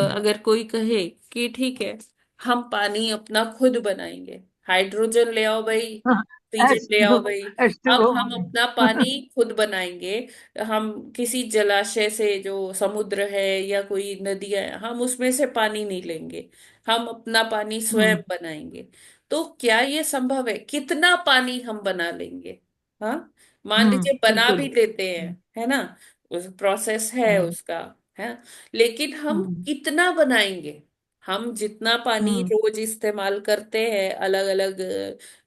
अगर कोई कहे कि ठीक है, हम पानी अपना खुद बनाएंगे, हाइड्रोजन ले आओ भाई, ऑक्सीजन एच ले टू आओ भाई, एच टू अब ओ हम बने। अपना पानी खुद बनाएंगे। हम किसी जलाशय से, जो समुद्र है या कोई नदियां है, हम उसमें से पानी नहीं लेंगे, हम अपना पानी स्वयं हम्म। बनाएंगे। तो क्या ये संभव है? कितना पानी हम बना लेंगे? हाँ, मान लीजिए बना बिल्कुल। भी लेते हैं, है ना, उस प्रोसेस है हम्म। उसका, है। लेकिन हम हम्म। कितना बनाएंगे? हम जितना पानी हम्म। रोज इस्तेमाल करते हैं अलग अलग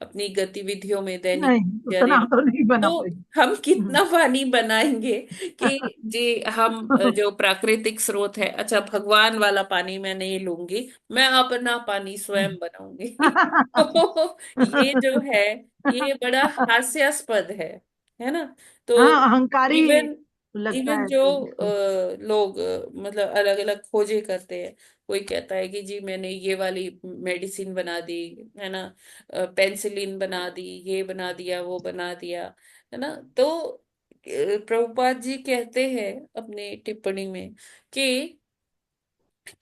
अपनी गतिविधियों में, दैनिक नहीं, उतना दिनचर्या, तो नहीं बना तो पाएगी। हम हम्म। कितना पानी बनाएंगे कि जी हम जो प्राकृतिक स्रोत है, अच्छा भगवान वाला पानी मैं नहीं लूंगी, मैं अपना पानी स्वयं बनाऊंगी। तो ये जो है, ये बड़ा हास्यास्पद है ना। तो हाँ, अहंकारी इवन लगता इवन है जो कोई। लोग मतलब अलग अलग खोजें करते हैं, कोई कहता है कि जी मैंने ये वाली मेडिसिन बना दी, है ना, पेंसिलिन बना दी, ये बना दिया, वो बना दिया, है ना। तो प्रभुपाद जी कहते हैं अपने टिप्पणी में कि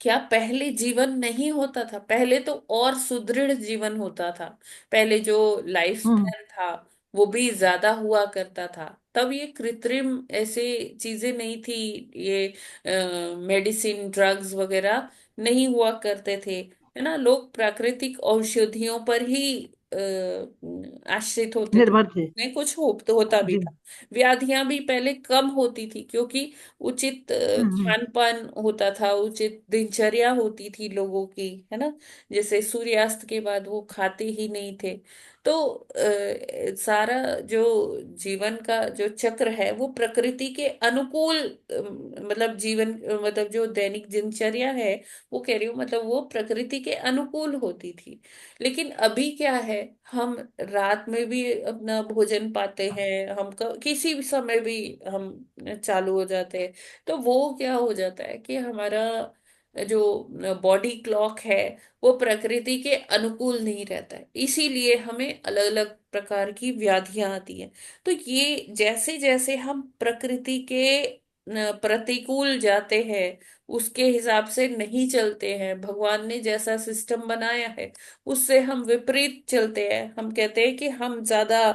क्या पहले जीवन नहीं होता था? पहले तो और सुदृढ़ जीवन होता था। पहले जो लाइफ हम्म। स्पैन था वो भी ज्यादा हुआ करता था। तब ये कृत्रिम ऐसे चीजें नहीं थी, ये मेडिसिन, ड्रग्स वगैरह नहीं हुआ करते थे, है ना। लोग प्राकृतिक औषधियों पर ही आश्रित होते थे। निर्भर थे। में कुछ होता भी जी। था। व्याधियां भी पहले कम होती थी, क्योंकि उचित हम्म। खान पान होता था, उचित दिनचर्या होती थी लोगों की, है ना। जैसे सूर्यास्त के बाद वो खाते ही नहीं थे। तो सारा जो जीवन का जो चक्र है वो प्रकृति के अनुकूल, मतलब जीवन, मतलब जो दैनिक दिनचर्या है, वो कह रही हूँ, मतलब वो प्रकृति के अनुकूल होती थी। लेकिन अभी क्या है, हम रात में भी अपना भोजन पाते हैं, हम किसी भी समय भी हम चालू हो जाते हैं। तो वो क्या हो जाता है कि हमारा जो बॉडी क्लॉक है वो प्रकृति के अनुकूल नहीं रहता है, इसीलिए हमें अलग अलग प्रकार की व्याधियां आती हैं। तो ये जैसे जैसे हम प्रकृति के प्रतिकूल जाते हैं, उसके हिसाब से नहीं चलते हैं, भगवान ने जैसा सिस्टम बनाया है उससे हम विपरीत चलते हैं, हम कहते हैं कि हम ज्यादा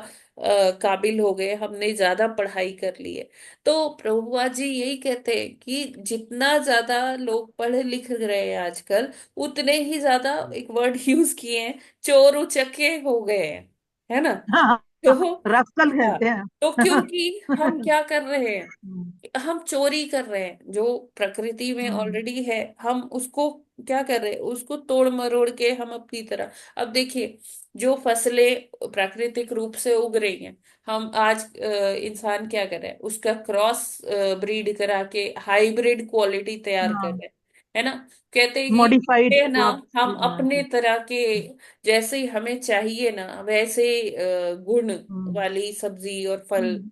काबिल हो गए, हमने ज्यादा पढ़ाई कर ली है। तो प्रभुपाद जी यही कहते हैं कि जितना ज्यादा लोग पढ़ लिख रहे हैं आजकल, उतने ही ज्यादा, एक वर्ड यूज किए हैं, चोर उचक्के हो गए हैं, है ना। हाँ, तो रफ्कल हाँ, कहते हैं। तो क्योंकि हम क्या कर रहे हैं, हम्म, हम चोरी कर रहे हैं जो प्रकृति में हम्म, ऑलरेडी है, हम उसको क्या कर रहे हैं, उसको तोड़ मरोड़ के हम अपनी तरह। अब देखिए, जो फसलें प्राकृतिक रूप से उग रही हैं, हम आज इंसान क्या कर रहा है, उसका क्रॉस ब्रीड करा के हाइब्रिड क्वालिटी तैयार कर हाँ, रहे हैं, है ना। कहते हैं कि मॉडिफाइड ये ना क्रॉप्स हम भी बना अपने के। तरह के, जैसे ही हमें चाहिए ना वैसे गुण हम्म, वाली सब्जी और फल हम्म,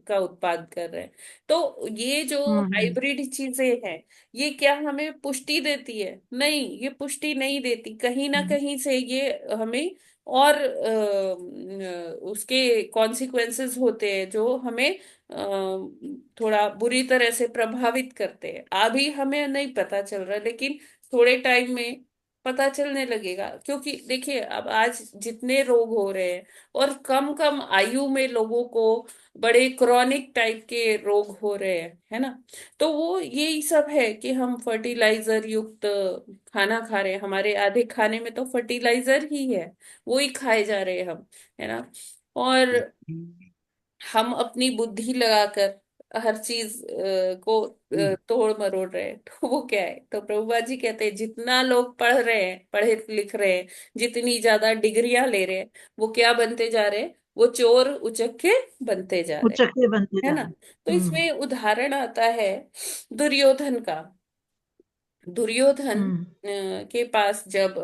का उत्पाद कर रहे हैं। तो ये जो हम्म, हाइब्रिड चीजें हैं, ये क्या हमें पुष्टि देती है? नहीं, ये पुष्टि नहीं देती, कहीं ना हम्म, कहीं से ये हमें और उसके कॉन्सिक्वेंसेस होते हैं जो हमें थोड़ा बुरी तरह से प्रभावित करते हैं। अभी हमें नहीं पता चल रहा, लेकिन थोड़े टाइम में पता चलने लगेगा। क्योंकि देखिए, अब आज जितने रोग हो रहे हैं, और कम कम आयु में लोगों को बड़े क्रॉनिक टाइप के रोग हो रहे हैं, है ना। तो वो यही सब है कि हम फर्टिलाइजर युक्त खाना खा रहे हैं, हमारे आधे खाने में तो फर्टिलाइजर ही है, वो ही खाए जा रहे हैं हम, है ना। और हम अपनी बुद्धि लगाकर हर चीज को तोड़ मरोड़ रहे हैं। तो वो क्या है, तो प्रभुपा जी कहते हैं जितना लोग पढ़ रहे हैं, पढ़े लिख रहे हैं, जितनी ज्यादा डिग्रियां ले रहे हैं, वो क्या बनते जा रहे हैं, वो चोर उचक्के बनते जा रहे उचक्के बनते हैं, है जा ना। रहे तो हैं। हम्म, इसमें उदाहरण आता है दुर्योधन का। दुर्योधन हम्म, के पास जब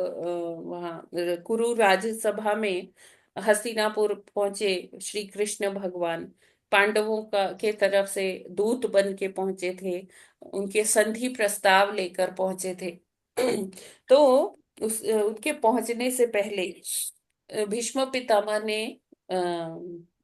वहाँ कुरु राज्यसभा में हस्तिनापुर पहुंचे श्री कृष्ण भगवान, पांडवों का के तरफ से दूत बन के पहुंचे थे, उनके संधि प्रस्ताव लेकर पहुंचे थे। तो उनके पहुंचने से पहले भीष्म पितामह ने अ,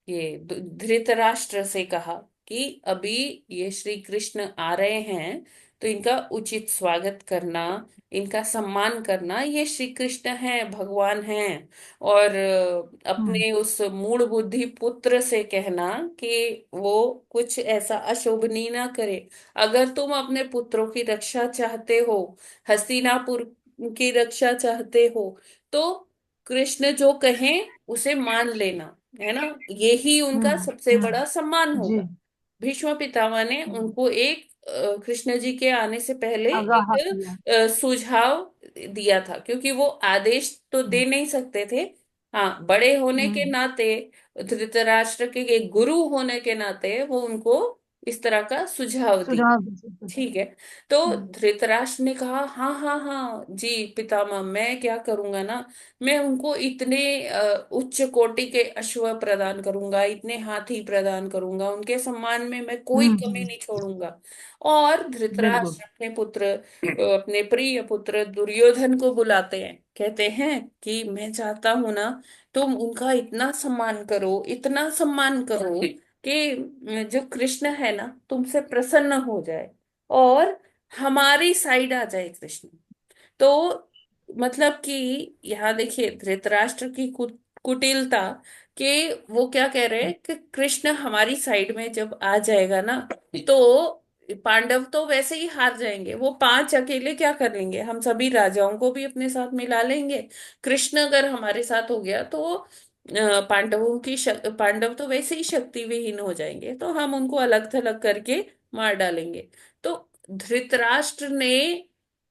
ये धृतराष्ट्र से कहा कि अभी ये श्री कृष्ण आ रहे हैं, तो इनका उचित स्वागत करना, इनका सम्मान करना, ये श्री कृष्ण हैं, भगवान हैं। और हम्म, अपने उस मूड बुद्धि पुत्र से कहना कि वो कुछ ऐसा अशोभनीय ना करे। अगर तुम अपने पुत्रों की रक्षा चाहते हो, हस्तिनापुर की रक्षा चाहते हो, तो कृष्ण जो कहें उसे मान लेना, है ना। यही उनका सबसे बड़ा सम्मान जी। होगा। भीष्म पितामह ने हम्म, उनको एक कृष्ण जी के आने से पहले आगाह एक किया। सुझाव दिया था, क्योंकि वो आदेश तो हम्म, दे नहीं सकते थे। हाँ, बड़े होने के हम्म, नाते, धृतराष्ट्र के एक गुरु होने के नाते वो उनको इस तरह का सुझाव दी। सुझाव दे सकते थे। ठीक है। तो हम्म, धृतराष्ट्र ने कहा, हाँ हाँ हाँ जी पितामह, मैं क्या करूंगा ना, मैं उनको इतने उच्च कोटि के अश्व प्रदान करूंगा, इतने हाथी प्रदान करूंगा, उनके सम्मान में मैं कोई कमी नहीं छोड़ूंगा। और बिल्कुल। धृतराष्ट्र अपने पुत्र अपने प्रिय पुत्र दुर्योधन को बुलाते हैं, कहते हैं कि मैं चाहता हूं ना, तुम उनका इतना सम्मान करो, इतना सम्मान करो कि जो कृष्ण है ना तुमसे प्रसन्न हो जाए, और हमारी साइड आ जाए कृष्ण। तो मतलब कि यहाँ देखिए धृतराष्ट्र की कुटिलता, कि वो क्या कह रहे हैं कि कृष्ण हमारी साइड में जब आ जाएगा ना, तो पांडव तो वैसे ही हार जाएंगे, वो पांच अकेले क्या कर लेंगे, हम सभी राजाओं को भी अपने साथ मिला लेंगे। कृष्ण अगर हमारे साथ हो गया तो पांडव तो वैसे ही शक्ति विहीन हो जाएंगे, तो हम उनको अलग थलग करके मार डालेंगे। तो धृतराष्ट्र ने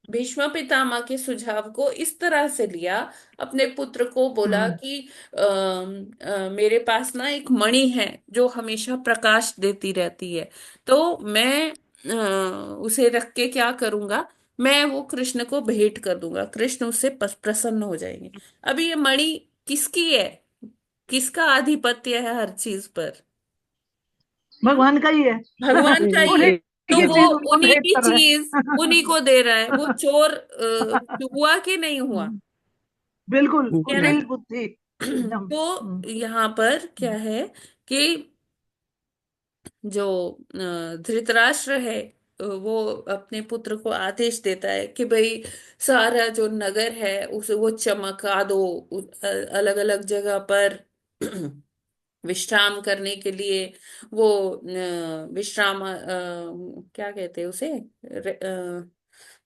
भीष्म पितामह के सुझाव को इस तरह से लिया, अपने पुत्र को बोला हम्म, कि मेरे पास ना एक मणि है जो हमेशा प्रकाश देती रहती है, तो मैं उसे रख के क्या करूंगा, मैं वो कृष्ण को भेंट कर दूंगा, कृष्ण उससे प्रसन्न हो जाएंगे। अब ये मणि किसकी है, किसका आधिपत्य है हर चीज पर? हम्म? भगवान का ही है। भगवान का ही है। पूरे तो ये वो चीज उसको उन्हीं भेंट की कर रहे चीज उन्हीं हैं। को दे रहा है। वो चोर हुआ कि नहीं हुआ? बिल्कुल है ना? कुटिल बुद्धि एकदम। तो यहाँ पर क्या है कि जो धृतराष्ट्र है, वो अपने पुत्र को आदेश देता है कि भाई सारा जो नगर है उसे वो चमका दो, अलग अलग जगह पर विश्राम करने के लिए। वो विश्राम क्या कहते हैं उसे,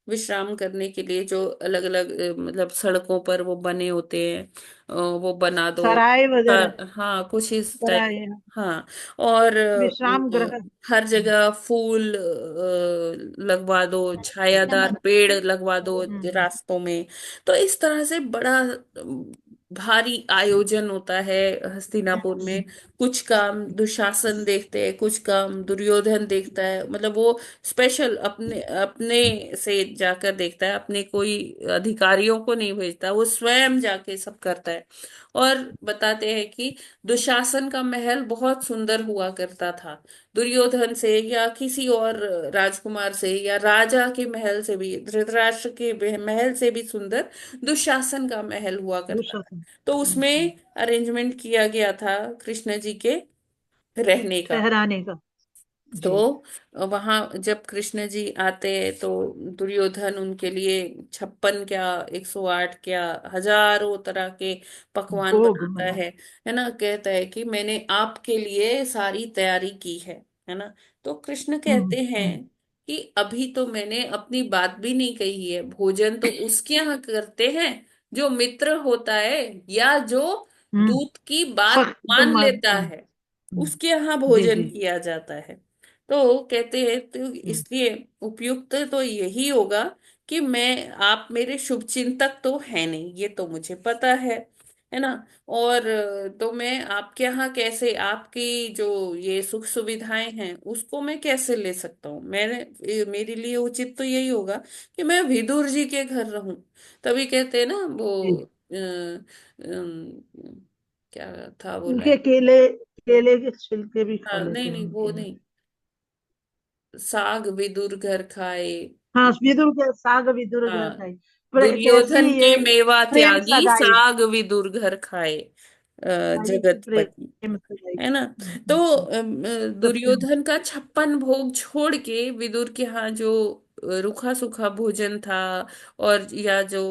विश्राम करने के लिए जो अलग अलग मतलब सड़कों पर वो बने होते हैं, वो बना दो। सराय वगैरह, हाँ, कुछ इस टाइप। सराय, हाँ। और विश्राम गृह। हर जगह फूल लगवा दो, छायादार पेड़ लगवा दो हम्म, रास्तों में। तो इस तरह से बड़ा भारी आयोजन होता है हस्तिनापुर में। कुछ काम दुशासन देखते हैं, कुछ काम दुर्योधन देखता है। मतलब वो स्पेशल अपने अपने से जाकर देखता है, अपने कोई अधिकारियों को नहीं भेजता, वो स्वयं जाके सब करता है। और बताते हैं कि दुशासन का महल बहुत सुंदर हुआ करता था। दुर्योधन से या किसी और राजकुमार से या राजा के महल से भी, धृतराष्ट्र के महल से भी सुंदर दुशासन का महल हुआ करता था। दुशासन। तो उसमें अरेंजमेंट किया गया था कृष्ण जी के रहने का। ठहराने का। तो जी। वहां जब कृष्ण जी आते हैं तो दुर्योधन उनके लिए 56 क्या 108 क्या हजारों तरह के पकवान भोग बनाता मना। है ना। कहता है कि मैंने आपके लिए सारी तैयारी की है ना। तो कृष्ण हम्म, कहते हैं हम्म, कि अभी तो मैंने अपनी बात भी नहीं कही है। भोजन तो उसके यहाँ करते हैं जो मित्र होता है या जो हम्म, दूत की बात सख्त मान मान, लेता है, उसके यहाँ जी भोजन जी। किया जाता है। तो कहते हैं तो हम्म, इसलिए उपयुक्त तो यही होगा कि मैं, आप मेरे शुभ चिंतक तो है नहीं, ये तो मुझे पता है ना। और तो मैं आपके यहाँ कैसे, आपकी जो ये सुख सुविधाएं हैं उसको मैं कैसे ले सकता हूँ? मेरे लिए उचित तो यही होगा कि मैं विदुर जी के घर रहूं। तभी कहते हैं ना वो जी। क्या था वो उनके लाइन। केले, केले के छिलके भी खा हाँ, लेते नहीं हैं नहीं वो उनके। नहीं, साग विदुर घर खाए। हाँ, विदुर के साग विदुर घर हाँ, खाई। कैसी दुर्योधन ये के मेवा प्रेम त्यागी सगाई, साग विदुर घर खाए, भाई की जगतपति। प्रेम सगाई। है ना। तो सत्यम। दुर्योधन का 56 भोग छोड़ के विदुर के यहाँ जो रूखा सूखा भोजन था, और या जो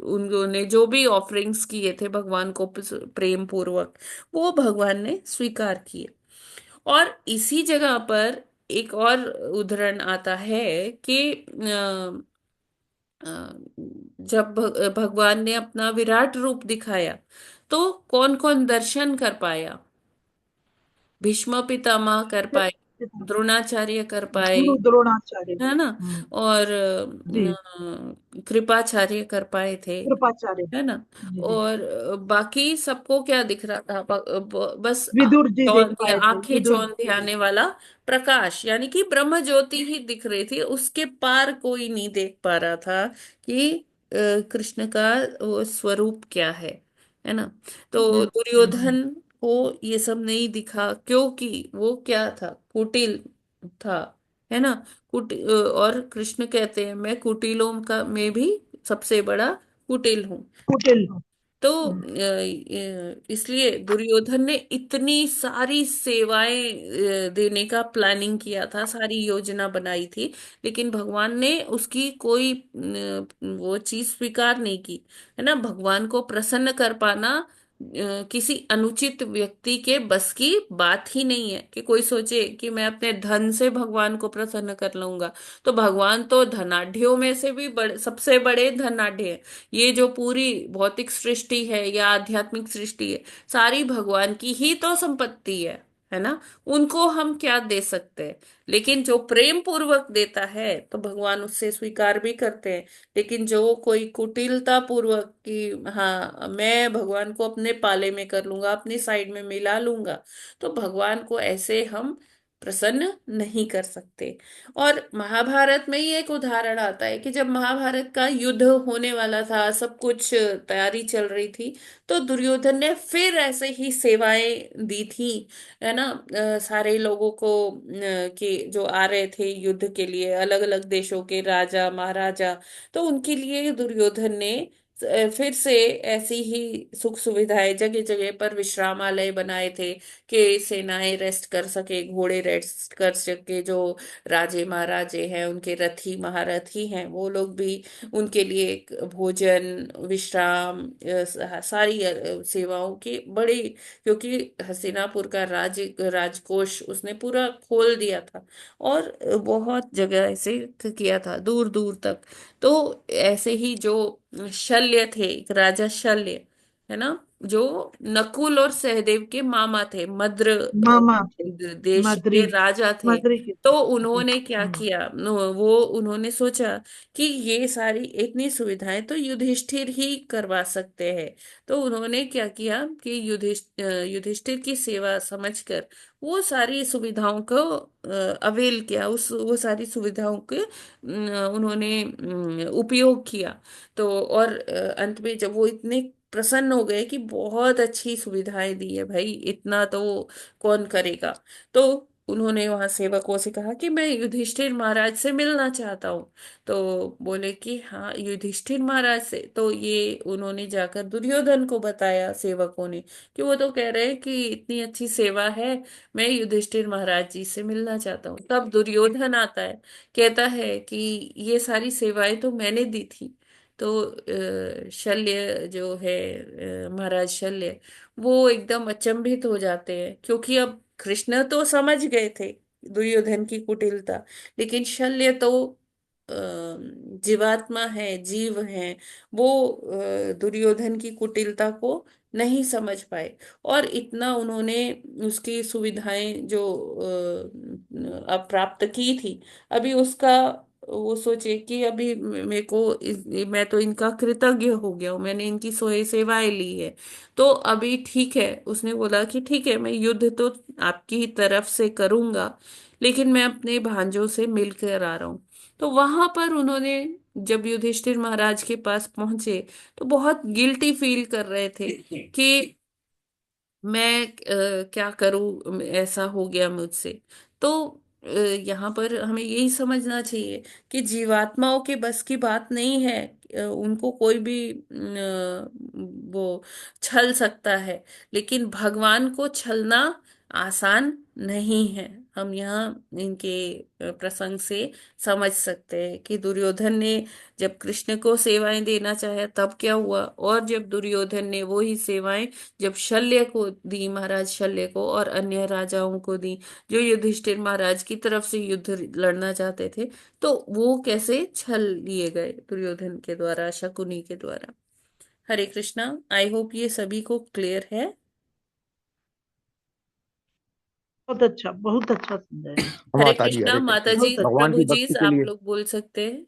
उन्होंने जो भी ऑफरिंग्स किए थे भगवान को प्रेम पूर्वक, वो भगवान ने स्वीकार किए। और इसी जगह पर एक और उदाहरण आता है कि अ, जब भगवान ने अपना विराट रूप दिखाया तो कौन कौन दर्शन कर पाया? भीष्म पितामह कर पाए, द्रोणाचार्य कर पाए, गुरु द्रोणाचार्य। है ना। और जी। कृपाचार्य कर पाए थे, कृपाचार्य। है ना। जी जी। और बाकी सबको क्या दिख रहा था? बस विदुर जी देख पाए थे, आंखें विदुर चौंधे जी। आने वाला प्रकाश, यानी कि ब्रह्म ज्योति ही दिख रही थी। उसके पार कोई नहीं देख पा रहा था कि कृष्ण का वो स्वरूप क्या है ना। तो दुर्योधन को ये सब नहीं दिखा क्योंकि वो क्या था, कुटिल था, है ना। और कृष्ण कहते हैं मैं कुटिलों का में भी सबसे बड़ा कुटिल हूँ। कुटिल। तो इसलिए दुर्योधन ने इतनी सारी सेवाएं देने का प्लानिंग किया था, सारी योजना बनाई थी, लेकिन भगवान ने उसकी कोई वो चीज स्वीकार नहीं की। है ना। भगवान को प्रसन्न कर पाना किसी अनुचित व्यक्ति के बस की बात ही नहीं है कि कोई सोचे कि मैं अपने धन से भगवान को प्रसन्न कर लूंगा। तो भगवान तो धनाढ़ियों में से भी सबसे बड़े धनाढ़ हैं। ये जो पूरी भौतिक सृष्टि है या आध्यात्मिक सृष्टि है, सारी भगवान की ही तो संपत्ति है ना। उनको हम क्या दे सकते हैं? लेकिन जो प्रेम पूर्वक देता है तो भगवान उससे स्वीकार भी करते हैं। लेकिन जो कोई कुटिलता पूर्वक कि हाँ मैं भगवान को अपने पाले में कर लूंगा, अपनी साइड में मिला लूंगा, तो भगवान को ऐसे हम प्रसन्न नहीं कर सकते। और महाभारत में ही एक उदाहरण आता है कि जब महाभारत का युद्ध होने वाला था, सब कुछ तैयारी चल रही थी, तो दुर्योधन ने फिर ऐसे ही सेवाएं दी थी, है ना, सारे लोगों को, कि जो आ रहे थे युद्ध के लिए, अलग अलग देशों के राजा महाराजा, तो उनके लिए दुर्योधन ने फिर से ऐसी ही सुख सुविधाएं, जगह जगह पर विश्रामालय बनाए थे कि सेनाएं रेस्ट कर सके, घोड़े रेस्ट कर सके, जो राजे महाराजे हैं, उनके रथी महारथी हैं, वो लोग भी, उनके लिए एक भोजन, विश्राम, सारी सेवाओं की बड़ी, क्योंकि हस्तिनापुर का राजकोष उसने पूरा खोल दिया था, और बहुत जगह ऐसे किया था, दूर दूर तक। तो ऐसे ही जो शल्य थे, एक राजा शल्य, है ना, जो नकुल और सहदेव के मामा थे, मद्र मामा थे, देश मद्री, के राजा थे। मद्री के तो जी। उन्होंने क्या किया, वो उन्होंने सोचा कि ये सारी इतनी सुविधाएं तो युधिष्ठिर ही करवा सकते हैं। तो उन्होंने क्या किया कि युधिष्ठिर की सेवा समझकर वो सारी सुविधाओं को अवेल किया, उस वो सारी सुविधाओं के उन्होंने उपयोग किया। तो और अंत में जब वो इतने प्रसन्न हो गए कि बहुत अच्छी सुविधाएं दी है भाई, इतना तो कौन करेगा, तो उन्होंने वहां सेवकों से कहा कि मैं युधिष्ठिर महाराज से मिलना चाहता हूँ। तो बोले कि हाँ, युधिष्ठिर महाराज से, तो ये उन्होंने जाकर दुर्योधन को बताया सेवकों ने, कि वो तो कह रहे हैं कि इतनी अच्छी सेवा है, मैं युधिष्ठिर महाराज जी से मिलना चाहता हूँ। तब दुर्योधन आता है, कहता है कि ये सारी सेवाएं तो मैंने दी थी। तो शल्य जो है, महाराज शल्य, वो एकदम अचंभित हो जाते हैं, क्योंकि अब कृष्ण तो समझ गए थे दुर्योधन की कुटिलता, लेकिन शल्य तो अ, जीवात्मा है, जीव है, वो दुर्योधन की कुटिलता को नहीं समझ पाए, और इतना उन्होंने उसकी सुविधाएं जो अब प्राप्त की थी, अभी उसका वो सोचे कि अभी मेरे को मैं तो इनका कृतज्ञ हो गया हूँ, मैंने इनकी सोए सेवाएं ली है, तो अभी ठीक है, उसने बोला कि ठीक है, मैं युद्ध तो आपकी तरफ से करूंगा, लेकिन मैं अपने भांजों से मिलकर आ रहा हूँ। तो वहां पर उन्होंने, जब युधिष्ठिर महाराज के पास पहुंचे, तो बहुत गिल्टी फील कर रहे थे कि मैं क्या करूं, ऐसा हो गया मुझसे। तो यहाँ पर हमें यही समझना चाहिए कि जीवात्माओं के बस की बात नहीं है, उनको कोई भी वो छल सकता है, लेकिन भगवान को छलना आसान नहीं है। हम यहाँ इनके प्रसंग से समझ सकते हैं कि दुर्योधन ने जब कृष्ण को सेवाएं देना चाहा तब क्या हुआ, और जब दुर्योधन ने वो ही सेवाएं जब शल्य को दी, महाराज शल्य को और अन्य राजाओं को दी, जो युधिष्ठिर महाराज की तरफ से युद्ध लड़ना चाहते थे, तो वो कैसे छल लिए गए दुर्योधन के द्वारा, शकुनी के द्वारा। हरे कृष्णा, आई होप ये सभी को क्लियर है। बहुत अच्छा समझाया। हाँ हरे माता जी, कृष्णा हरे कृष्ण। माता जी, बहुत अच्छा। भगवान की प्रभु जी, भक्ति के आप लिए। लोग बोल सकते हैं।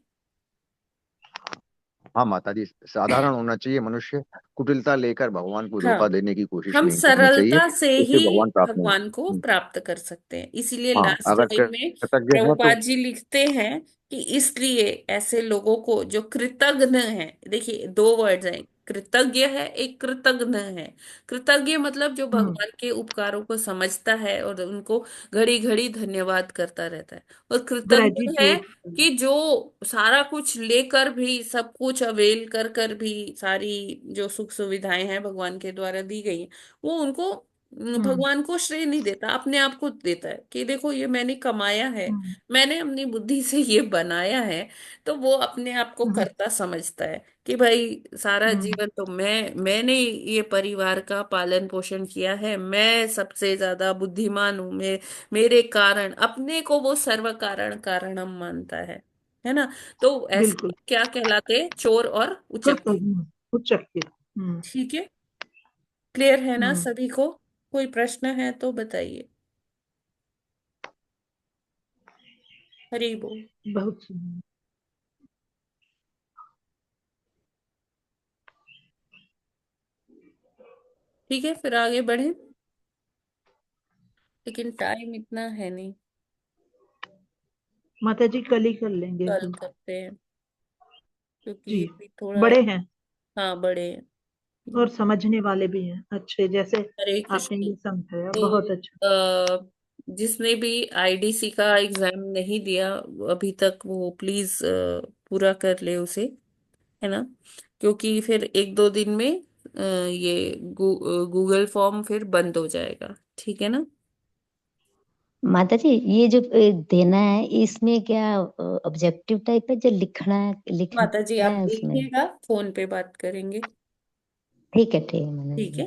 हाँ माता जी, साधारण होना चाहिए मनुष्य, कुटिलता लेकर भगवान को हाँ, धोखा देने की कोशिश हम नहीं करनी चाहिए, सरलता से ही इससे भगवान प्राप्त नहीं भगवान को हम्म, प्राप्त कर सकते हैं, इसीलिए हाँ लास्ट अगर लाइन में कृतज्ञ है तो। प्रभुपाद जी लिखते हैं कि इसलिए ऐसे लोगों को जो कृतज्ञ हैं, देखिए दो वर्ड्स हैं, कृतज्ञ है, एक कृतज्ञ है। कृतज्ञ मतलब जो हम्म, भगवान के उपकारों को समझता है और उनको घड़ी घड़ी धन्यवाद करता रहता है, और कृतज्ञ है ग्रेटिट्यूड। कि जो सारा कुछ लेकर भी, सब कुछ अवेल कर कर भी, सारी जो सुख सुविधाएं हैं भगवान के द्वारा दी गई हैं, वो उनको हम्म, भगवान को श्रेय नहीं देता, अपने आप को देता है कि देखो ये मैंने कमाया है, हम्म, मैंने अपनी बुद्धि से ये बनाया है। तो वो अपने आप को हम्म, करता समझता है कि भाई सारा हम्म, जीवन तो मैंने ये परिवार का पालन पोषण किया है, मैं सबसे ज्यादा बुद्धिमान हूं, मेरे कारण, अपने को वो सर्व कारण कारणम मानता है ना। तो ऐसे बिल्कुल। क्या कहलाते हैं, चोर और उचक्के। कृतज्ञ, उच्चक्य। हम्म, ठीक है, क्लियर है ना हम्म, सभी को? कोई प्रश्न है तो बताइए। हरी बोल। बहुत सुंदर। ठीक है, फिर आगे बढ़े। लेकिन टाइम इतना है नहीं, माता जी कल ही कर लेंगे कल फिर। करते हैं क्योंकि जी, ये भी थोड़ा। बड़े हैं हाँ, बड़े हैं। और समझने वाले भी हैं अच्छे, जैसे हरे आपने कृष्ण। ये समझाया तो बहुत अच्छा। जिसने भी आईडीसी का एग्जाम नहीं दिया अभी तक, वो प्लीज पूरा कर ले उसे, है ना? क्योंकि फिर एक दो दिन में ये गूगल फॉर्म फिर बंद हो जाएगा, ठीक है ना? माता जी ये जो देना है इसमें क्या ऑब्जेक्टिव टाइप है जो लिखना माता जी आप है उसमें? देखिएगा, फोन पे बात करेंगे। ठीक है माता ठीक जी। है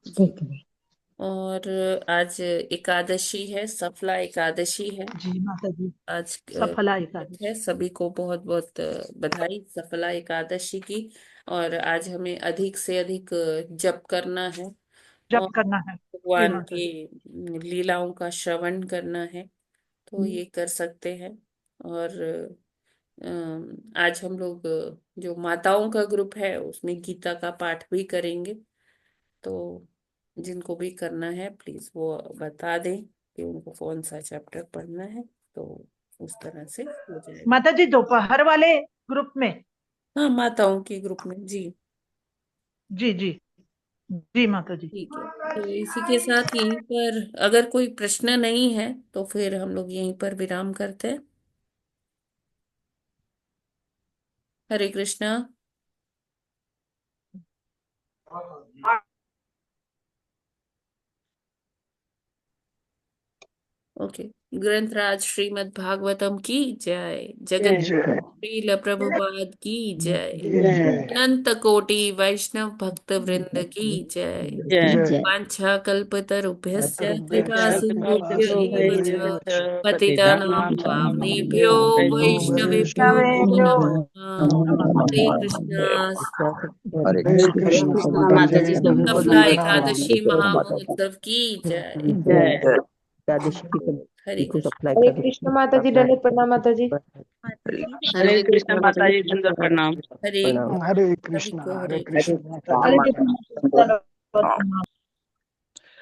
जी। ठीक है। और आज एकादशी है, सफला एकादशी है जी माता जी, आज। सफला है, एकादशी सभी को बहुत बहुत बधाई सफला एकादशी की। और आज हमें अधिक से अधिक जप करना है जप और करना है। जी भगवान माता की जी। लीलाओं का श्रवण करना है, तो ये कर सकते हैं। और आज हम लोग जो माताओं का ग्रुप है उसमें गीता का पाठ भी करेंगे, तो जिनको भी करना है प्लीज वो बता दें कि उनको कौन सा चैप्टर पढ़ना है, तो उस तरह से हो जाएगा। माता जी दोपहर वाले ग्रुप में? हाँ, माताओं के ग्रुप में जी। जी जी। जी माता जी। ठीक है, तो इसी के साथ यहीं पर अगर कोई प्रश्न नहीं है तो फिर हम लोग यहीं पर विराम करते हैं। हरे कृष्णा। ओके। ग्रंथराज श्रीमद् भागवतम की जय। जगत जय जय श्रील प्रभुपाद की जय। जय अनंत कोटि वैष्णव भक्त वृंद की जय। जय जय। वाञ्छा कल्पतरुभ्यश्च कृपा तरुभ्यश्च कृपा सिन्धुभ्य एव च सिन्धुभ्यो च पतितानां पतितानां पावनेभ्यो वैष्णवेभ्यो वैष्णवेभ्यो नवेभ्यो नमो नमो नमः। हरे कृष्णा। हरे हरे कृष्ण। कृष्ण कृष्णा माता माता जी जी सभी को सफला दंडवत प्रणाम। प्रणाम। एकादशी महामहोत्सव की जय। जय। हरे कृष्ण। हरे कृष्ण माता जी दंडवत प्रणाम माता जी। माता जी हरे कृष्णा माता जी दंडवत प्रणाम। हरे हरे सभी कृष्ण को हरे कृष्ण। माता जी। हरे कृष्ण।